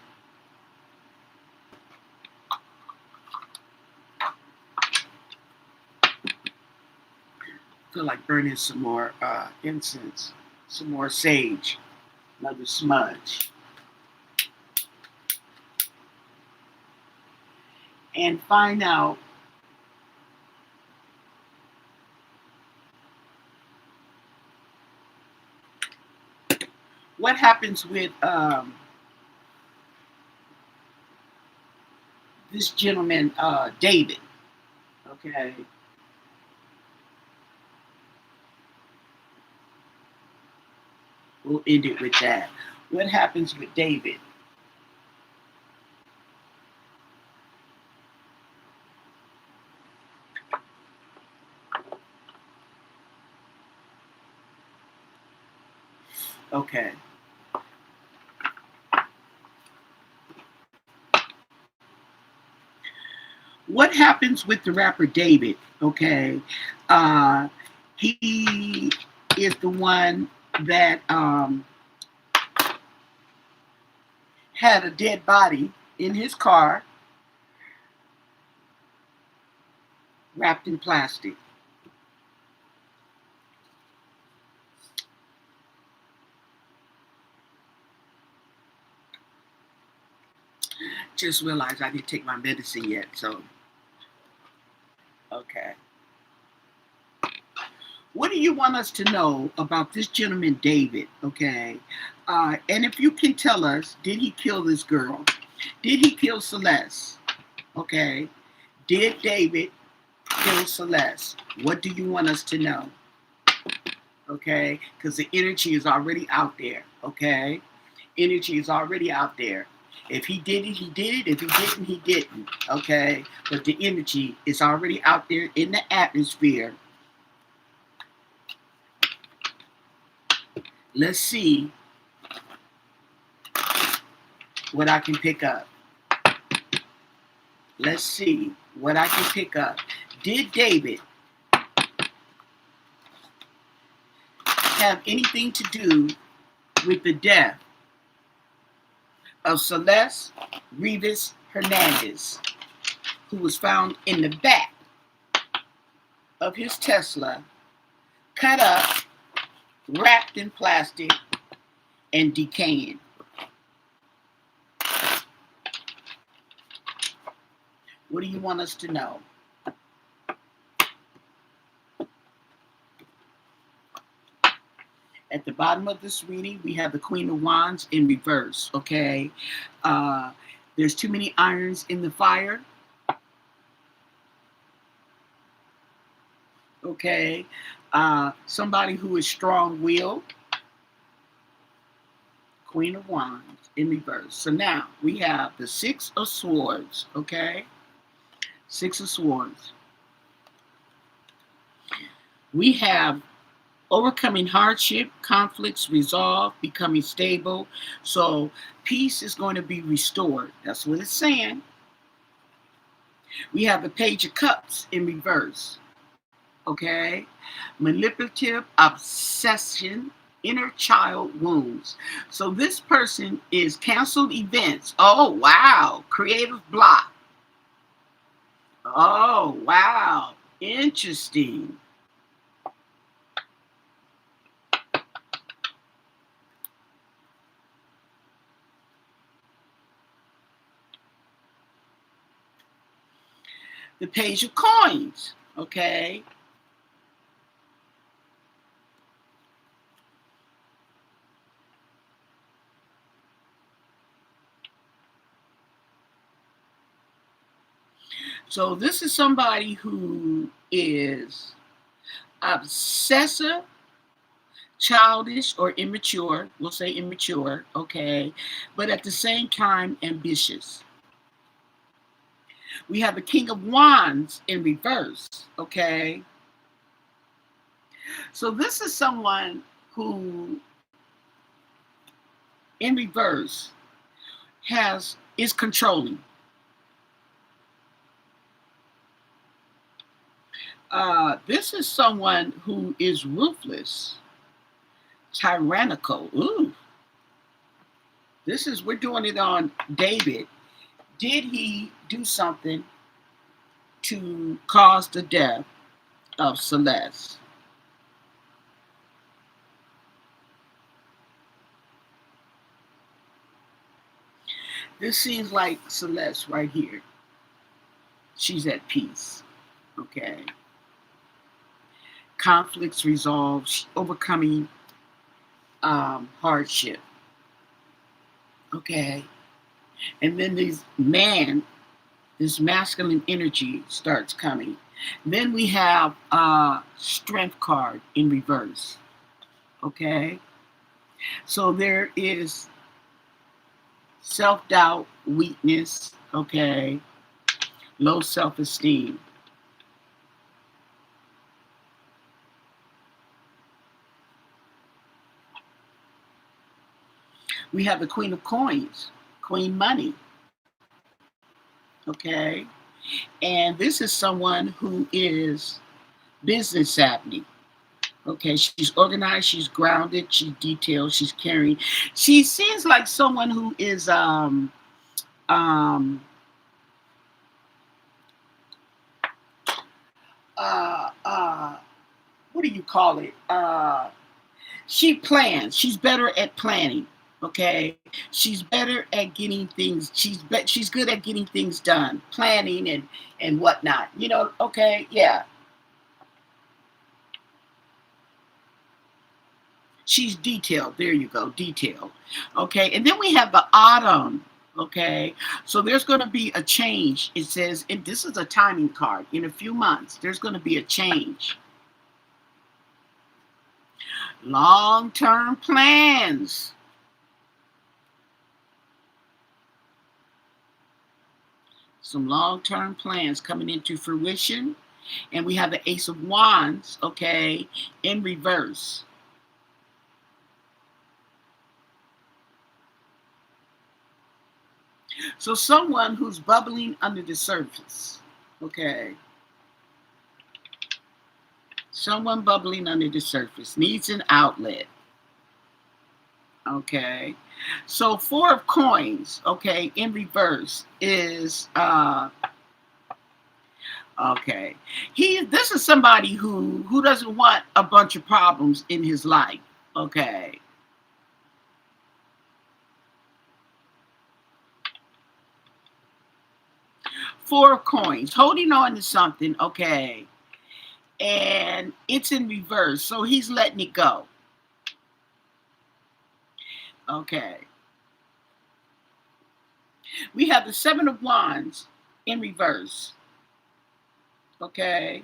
feel like burning some more incense, some more sage, another smudge. And find out what happens with this gentleman, David. Okay. We'll end it with that. What happens with David? Okay. What happens with the rapper David? Okay. He is the one that had a dead body in his car wrapped in plastic. Just realized I didn't take my medicine yet, so okay. What do you want us to know about this gentleman, David? Okay. And if you can tell us, did he kill this girl? Did he kill Celeste? Okay. Did David kill Celeste? What do you want us to know? Okay. Because the energy is already out there. Okay. Energy is already out there. If he did it, he did it. If he didn't, he didn't. Okay. But the energy is already out there in the atmosphere. Let's see what I can pick up. Let's see what I can pick up. Did David have anything to do with the death of Celeste Rivas-Hernandez, who was found in the back of his Tesla, cut up, wrapped in plastic, and decaying? What do you want us to know? At the bottom of this reading, we have the Queen of Wands in reverse, okay? There's too many irons in the fire. Okay? Somebody who is strong-willed. Queen of Wands in reverse. So now we have the Six of Swords, okay? Six of Swords. We have Overcoming hardship, conflicts resolved, becoming stable. So peace is going to be restored. That's what it's saying. We have the Page of Cups in reverse. Okay. Manipulative, obsession, inner child wounds. So this person is canceled events. Oh, wow. Creative block. Oh, wow. Interesting. The Page of Coins. Okay. So this is somebody who is obsessive, childish, or immature. We'll say immature, okay, but at the same time ambitious. We have the King of Wands in reverse, okay. So this is someone who, in reverse, is controlling. This is someone who is ruthless, tyrannical. Ooh, we're doing it on David. Did he do something to cause the death of Celeste? This seems like Celeste right here. She's at peace. Okay. Conflicts resolved, overcoming hardship. Okay. And then this masculine energy starts coming. Then we have strength card in reverse. Okay. So there is self-doubt, weakness, okay, low self-esteem. We have the Queen of Coins, Queen Money, okay, and this is someone who is business savvy. Okay, she's organized, she's grounded, she's detailed, she's caring. She seems like someone who is um uh uh what do you call it? She plans. She's better at planning. Okay, she's better at getting things. She's good at getting things done, planning and whatnot. You know. Okay, yeah. She's detailed. There you go, detailed. Okay, and then we have the autumn. Okay, so there's going to be a change. It says, and this is a timing card. In a few months, there's going to be a change. Long-term plans. Some long-term plans coming into fruition. And we have the Ace of Wands, okay, in reverse. So someone who's bubbling under the surface, okay. Someone bubbling under the surface needs an outlet. Okay. So Four of Coins, okay, in reverse is okay. This is somebody who doesn't want a bunch of problems in his life. Okay. Four of Coins, holding on to something, okay. And it's in reverse. So he's letting it go. Okay. We have the Seven of Wands in reverse. Okay.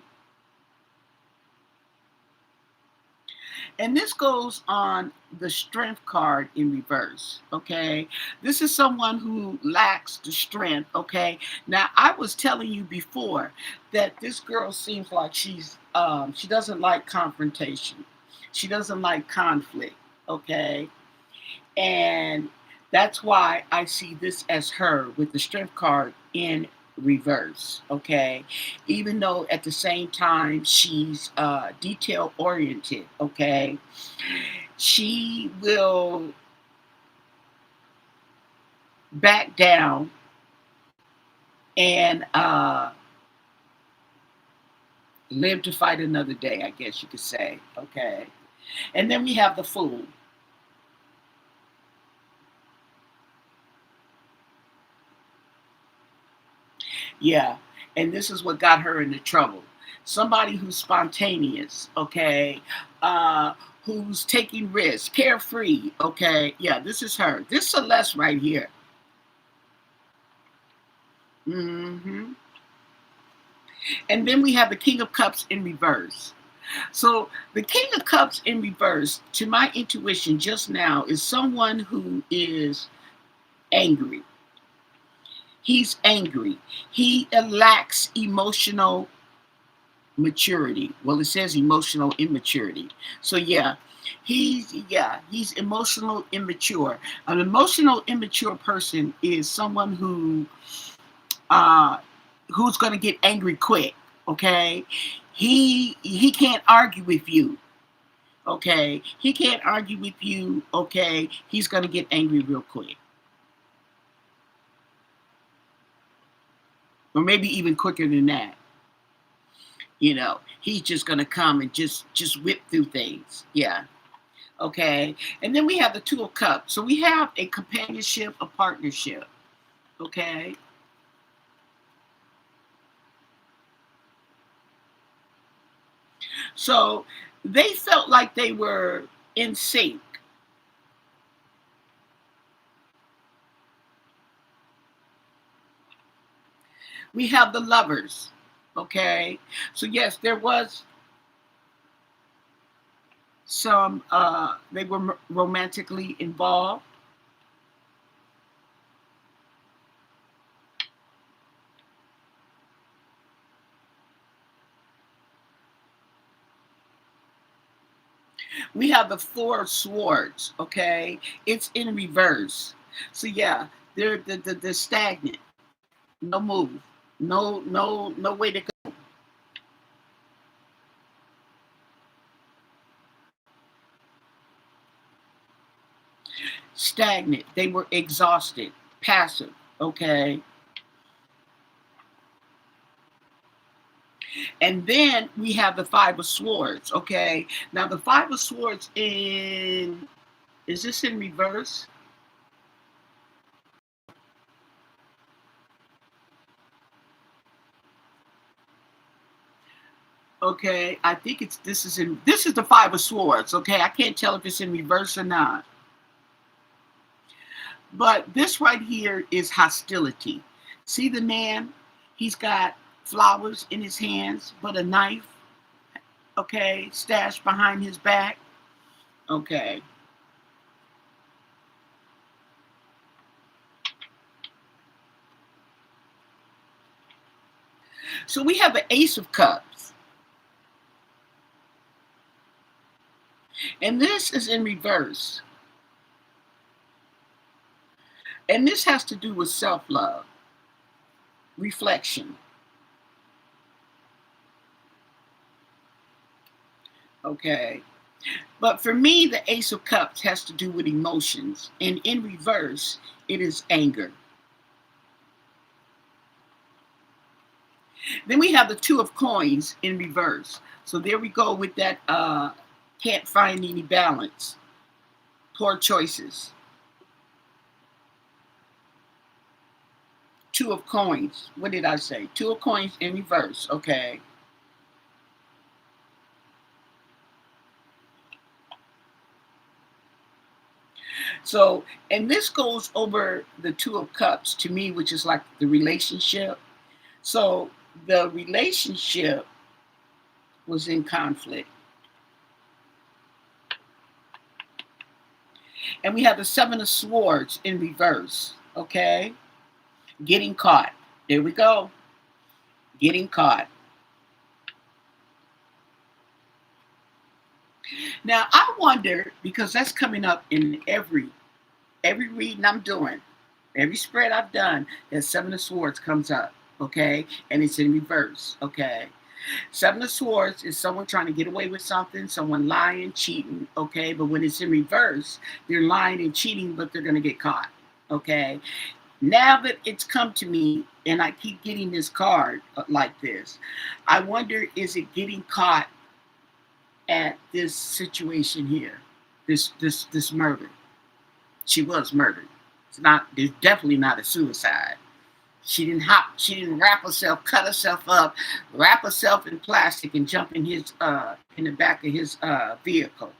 And this goes on the strength card in reverse. Okay. This is someone who lacks the strength. Okay. Now, I was telling you before that this girl seems like she doesn't like confrontation. She doesn't like conflict, okay? And that's why I see this as her with the strength card in reverse, okay? Even though at the same time she's detail oriented, okay? She will back down and live to fight another day, I guess you could say, okay? And then we have the Fool. Yeah, and this is what got her into trouble. Somebody who's spontaneous, okay, uh, who's taking risks, carefree, okay. Yeah, this is her. This Celeste right here. hmm And then we have the King of Cups in reverse. So the King of Cups in reverse, to my intuition just now, is someone who is angry. He's angry. He lacks emotional maturity. Well, it says emotional immaturity. So he's emotional immature. An emotional immature person is someone uh who's going to get angry quick, okay? He can't argue with you, okay? He can't argue with you, okay? He's going to get angry real quick. Or maybe even quicker than that. He's just going to come and just whip through things. Yeah. Okay. And then we have the Two of Cups. So we have a companionship, a partnership. Okay. So they felt like they were in sync. We have the Lovers. Okay. So yes, there was some they were romantically involved. We have the Four of Swords, okay? It's in reverse. So yeah, they're stagnant. No move. No way to go. Stagnant. They were exhausted, passive, okay? And then we have the Five of Swords, okay? Now the Five of Swords is this in reverse? Okay, I think this is the Five of Swords, okay? I can't tell if it's in reverse or not. But this right here is hostility. See the man? He's got flowers in his hands, but a knife, okay, stashed behind his back. Okay. So we have the Ace of Cups. And this is in reverse. And this has to do with self-love, reflection. Okay. But for me, the Ace of Cups has to do with emotions. And in reverse, it is anger. Then we have the Two of Coins in reverse. So there we go with that can't find any balance. Poor choices. Two of Coins. What did I say? Two of Coins in reverse. Okay. So, and this goes over the Two of Cups to me, which is like the relationship. So the relationship was in conflict. And we have the Seven of Swords in reverse. Okay. Getting caught. There we go. Getting caught. Now I wonder, because that's coming up in every reading I'm doing, every spread I've done, that Seven of Swords comes up, okay? And it's in reverse, okay? Seven of Swords is someone trying to get away with something, someone lying, cheating, okay? But when it's in reverse, they're lying and cheating, but they're going to get caught, okay? Now that it's come to me and I keep getting this card like this, I wonder, is it getting caught at this situation here, this murder? She was murdered. It's definitely not a suicide. She didn't wrap herself, cut herself up, wrap herself in plastic and jump in the back of his vehicle.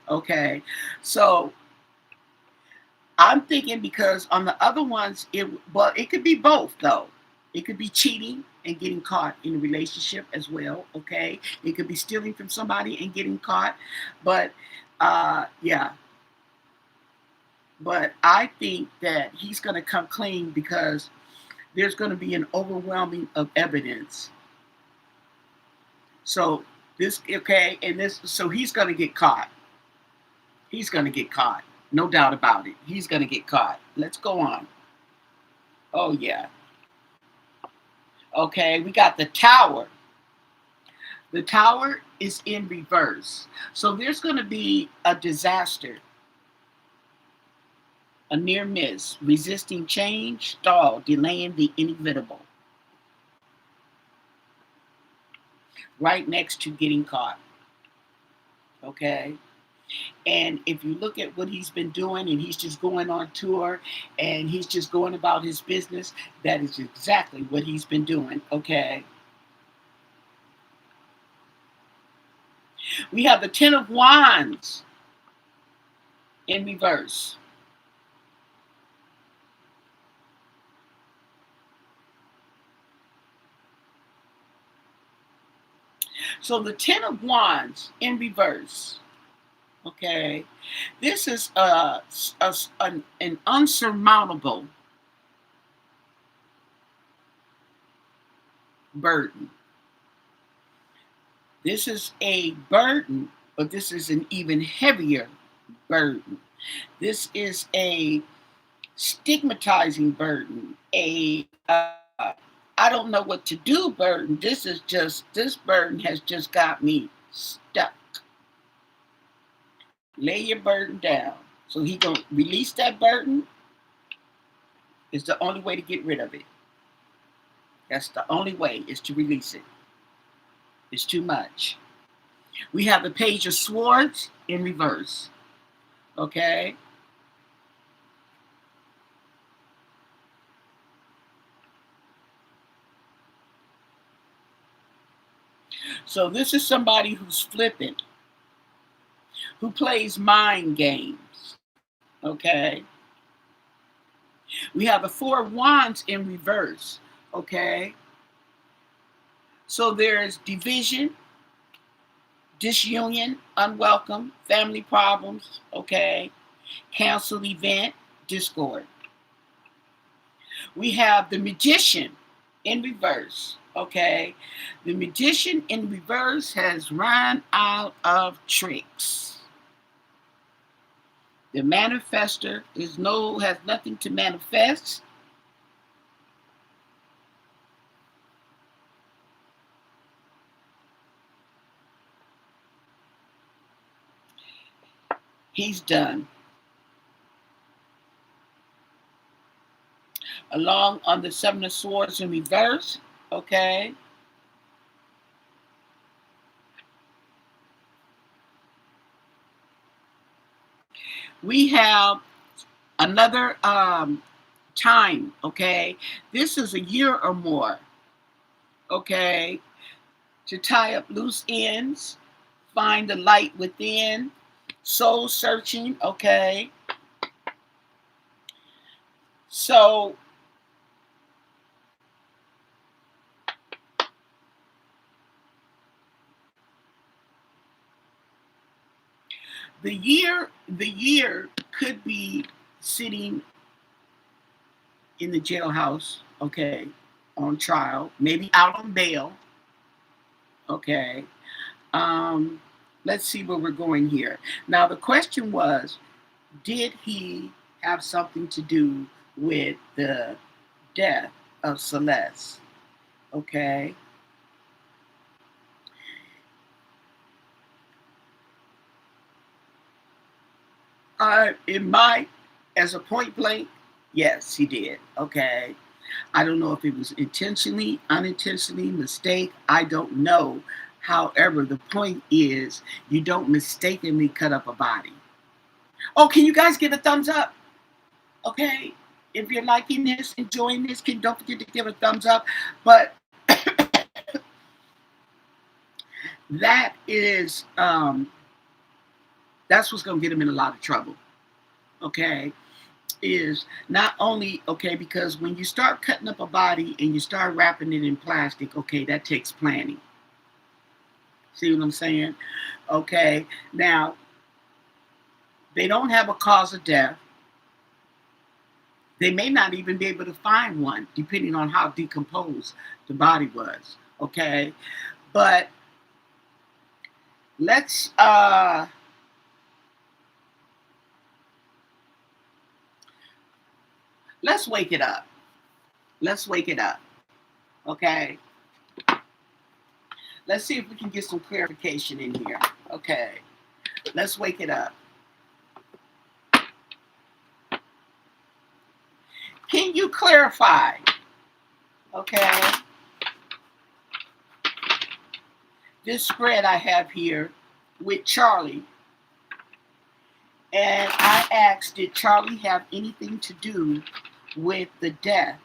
Okay. So I'm thinking, because on the other ones, it could be both though. It could be cheating and getting caught in a relationship as well. Okay. It could be stealing from somebody and getting caught. But yeah, but I think that he's going to come clean, because there's going to be an overwhelming of evidence. So this, okay, and this, so he's going to get caught. He's going to get caught. No doubt about it. He's going to get caught. Let's go on. Oh, yeah. Okay, we got the Tower. The Tower is in reverse. So there's going to be a disaster, a near miss, resisting change, stall, delaying the inevitable. Right next to getting caught. Okay. And if you look at what he's been doing, and he's just going on tour and he's just going about his business, that is exactly what he's been doing. Okay. We have the Ten of Wands in reverse. So the Ten of Wands in reverse. Okay. This is an unsurmountable burden. This is a burden, but this is an even heavier burden. This is a stigmatizing burden, a I don't know what to do burden. This burden has just got me stuck. Lay your burden down. So he gonna release that burden. It's the only way to get rid of it. That's the only way, is to release it. It's too much. We have the Page of Swords in reverse. Okay. So this is somebody who's flippant, who plays mind games. Okay. We have the Four of Wands in reverse. Okay. So there's division, disunion, unwelcome, family problems. Okay. Canceled event, discord. We have the Magician in reverse. Okay. The Magician in reverse has run out of tricks. The manifester has nothing to manifest. He's done. Along on the Seven of Swords in reverse. Okay. We have another time. Okay. This is a year or more. Okay. To tie up loose ends, find the light within, soul searching. Okay. So the year could be sitting in the jailhouse, okay, on trial, maybe out on bail, okay. Um, let's see where we're going here. Now, the question was, did he have something to do with the death of Celeste? Okay. In my, as a point blank, yes, he did. Okay. I don't know if it was intentionally, unintentionally, mistake. I don't know. However, the point is, you don't mistakenly cut up a body. Oh, can you guys give a thumbs up? Okay. If you're liking this, enjoying this, don't forget to give a thumbs up. But that is, that's what's going to get him in a lot of trouble. Okay. Is not only, okay, because when you start cutting up a body and you start wrapping it in plastic, okay, that takes planning. See what I'm saying? Okay. Now, they don't have a cause of death. They may not even be able to find one, depending on how decomposed the body was. Okay. But let's wake it up. Let's wake it up. Okay. Let's see if we can get some clarification in here. Okay. Let's wake it up. Can you clarify? Okay. This spread I have here with Charlie. And I asked, did Charlie have anything to do with the death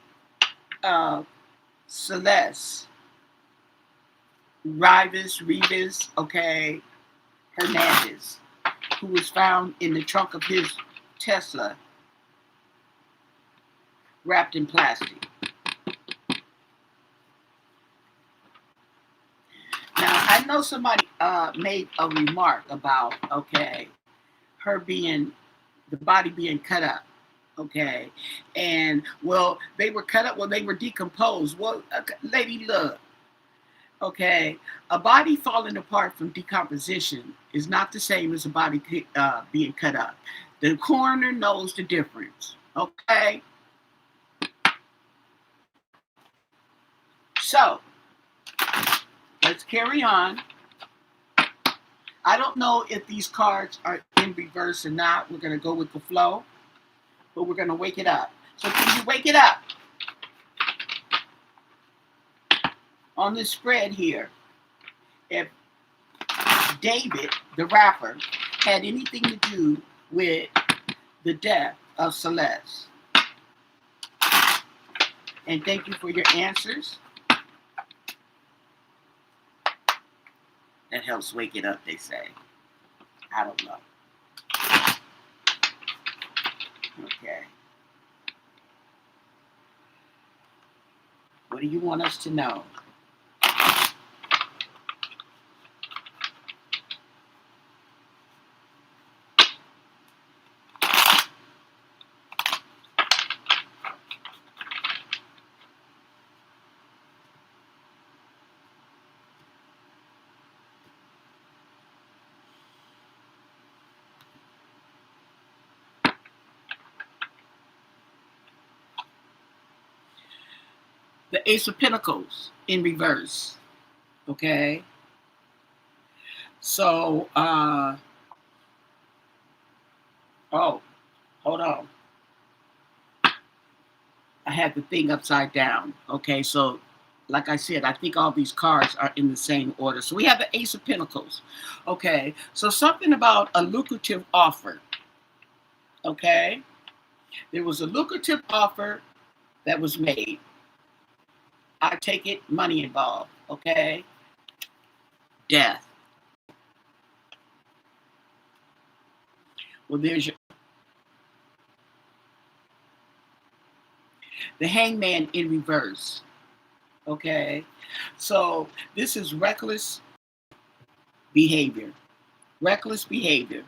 of Celeste? Rivas, okay, Hernandez, who was found in the trunk of his Tesla, wrapped in plastic. Now, I know somebody made a remark about, okay, her being, the body being cut up, okay, and, well, they were cut up, well, they were decomposed. Well, lady, look, okay, a body falling apart from decomposition is not the same as a body being cut up. The coroner knows the difference, okay? So, let's carry on. I don't know if these cards are in reverse or not. We're going to go with the flow, but we're going to wake it up. So can you wake it up? On this spread here, if David, the rapper, had anything to do with the death of Celeste. And thank you for your answers. That helps wake it up, they say. I don't know. Okay. What do you want us to know? The Ace of Pentacles in reverse. Okay. So, oh, hold on. I had the thing upside down. Okay, so like I said, I think all these cards are in the same order. So we have the Ace of Pentacles. Okay, so something about a lucrative offer. Okay, there was a lucrative offer that was made. I take it, money involved. Okay, death. Well, there's your, the Hangman in reverse. Okay, so this is reckless behavior. Reckless behavior.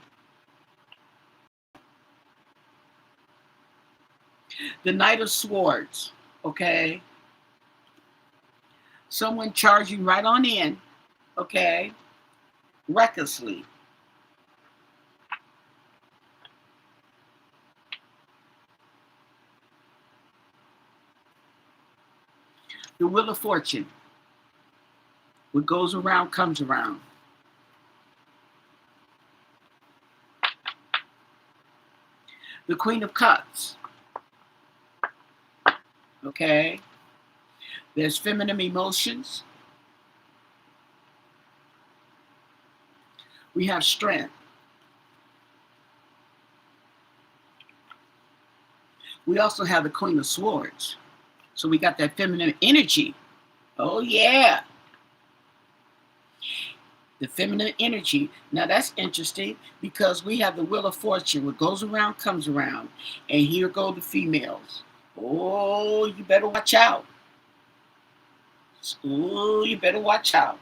The Knight of Swords. Okay, someone charging right on in. Okay, recklessly. The Wheel of Fortune. What goes around comes around. The Queen of Cups. Okay. There's feminine emotions. We have strength. We also have the Queen of Swords. So we got that feminine energy. Oh, yeah. The feminine energy. Now that's interesting because we have the Wheel of Fortune. What goes around comes around. And here go the females. Oh, you better watch out. Oh, you better watch out.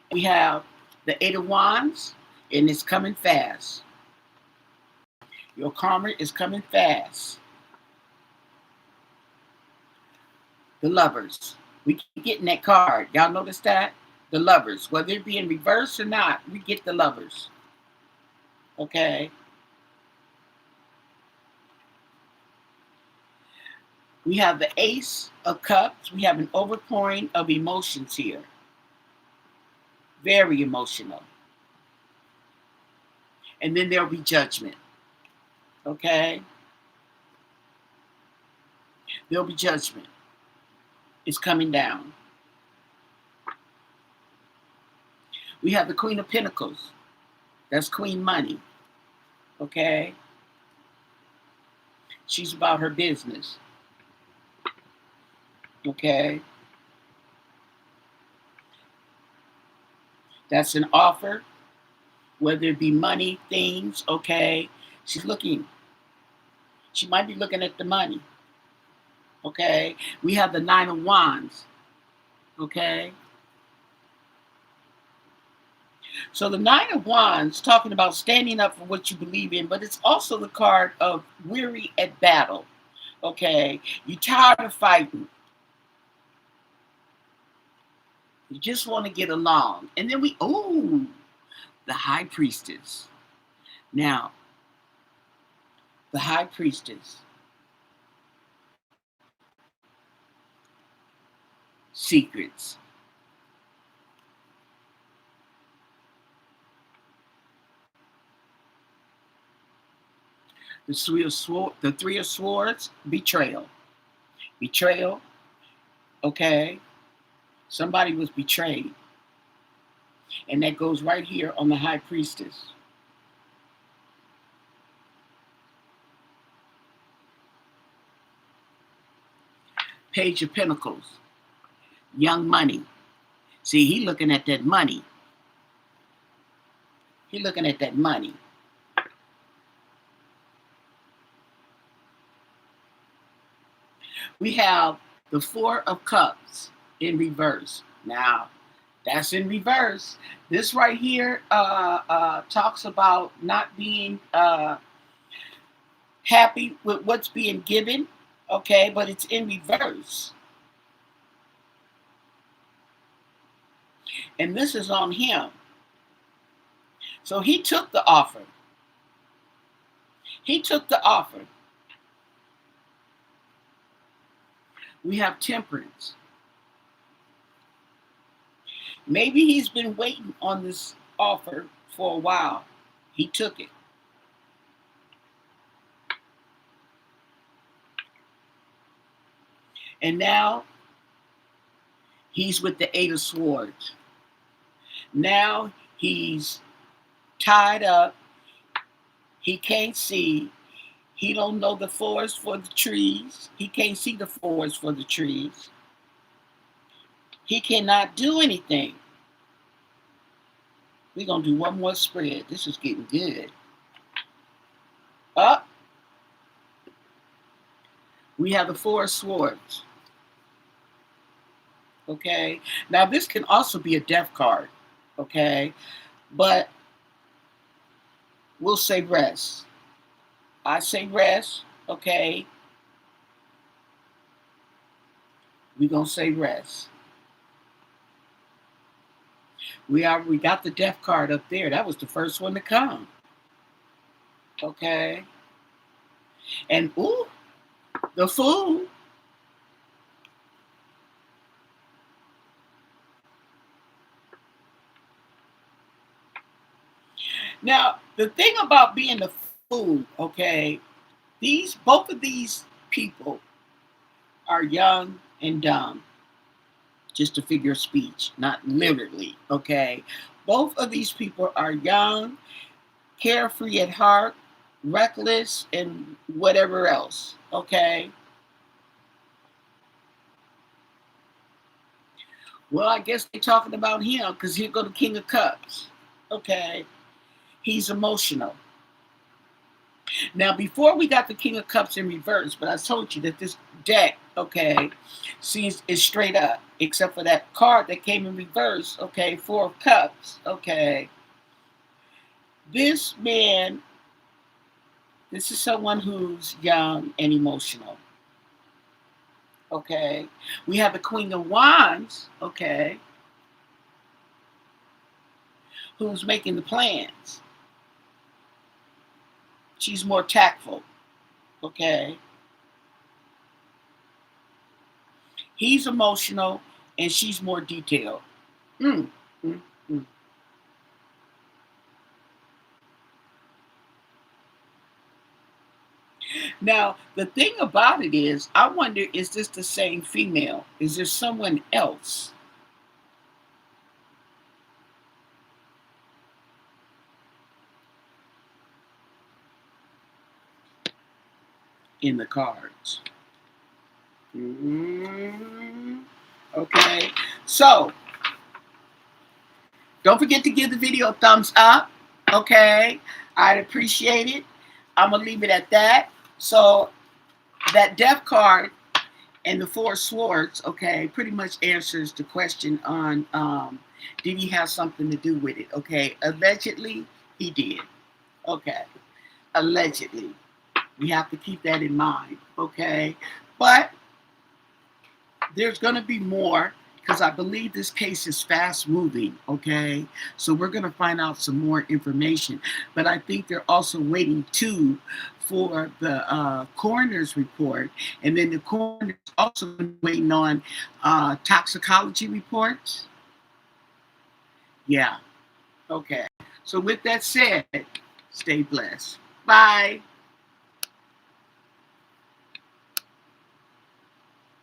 We have the Eight of Wands, and it's coming fast. Your karma is coming fast. The Lovers. We keep getting that card. Y'all notice that? The Lovers. Whether it be in reverse or not, we get the Lovers. Okay? We have the Ace of Cups. We have an overpouring of emotions here. Very emotional. And then there'll be Judgment. Okay? There'll be Judgment. It's coming down. We have the Queen of Pentacles. That's Queen Money. Okay? She's about her business. Okay? That's an offer, whether it be money, things, okay? She's looking. She might be looking at the money. Okay? We have the Nine of Wands. Okay? So the Nine of Wands talking about standing up for what you believe in, but it's also the card of weary at battle. Okay? You're tired of fighting. You just want to get along. And then the High Priestess. Now, the High Priestess. Secrets. The Three of Swords, betrayal. Betrayal, okay? Somebody was betrayed. And that goes right here on the High Priestess. Page of Pentacles, young money. See, he looking at that money. He looking at that money. We have the Four of Cups in reverse. Now, that's in reverse. This right here talks about not being happy with what's being given, okay, but it's in reverse. And this is on him. So he took the offer. He took the offer. We have Temperance. Maybe he's been waiting on this offer for a while. He took it. And now he's with the Eight of Swords. Now he's tied up. He can't see. He don't know the forest for the trees. He can't see the forest for the trees. He cannot do anything. We're going to do one more spread. This is getting good. Up. We have the Four of Swords. Okay. Now, this can also be a death card. Okay. But we'll say rest. I say rest. Okay. We're going to say rest. We got the death card up there. That was the first one to come. Okay. And ooh, the Fool. Now, the thing about being the Fool, okay, these both of these people are young and dumb. Just a figure of speech, not literally, okay? Both of these people are young, carefree at heart, reckless, and whatever else, okay? Well, I guess they're talking about him because here go the King of Cups, okay? He's emotional. Now, before we got the King of Cups in reverse, but I told you that this deck, okay, sees is straight up, except for that card that came in reverse, okay, Four of Cups, okay. This man, this is someone who's young and emotional, okay. We have the Queen of Wands, okay, who's making the plans. She's more tactful, okay. He's emotional and she's more detailed. Mm, mm, mm. Now, the thing about it is, I wonder, is this the same female? Is there someone else in the cards? Okay, so don't forget to give the video a thumbs up. Okay, I'd appreciate it. I'm gonna leave it at that. So that death card and the Four Swords, okay, pretty much answers the question on did he have something to do with it? Okay, allegedly he did. Okay, allegedly. We have to keep that in mind, okay? But there's going to be more because I believe this case is fast moving, okay? So we're going to find out some more information. But I think they're also waiting too for the coroner's report. And then the coroner's also waiting on toxicology reports. Yeah, okay. So with that said, stay blessed. Bye.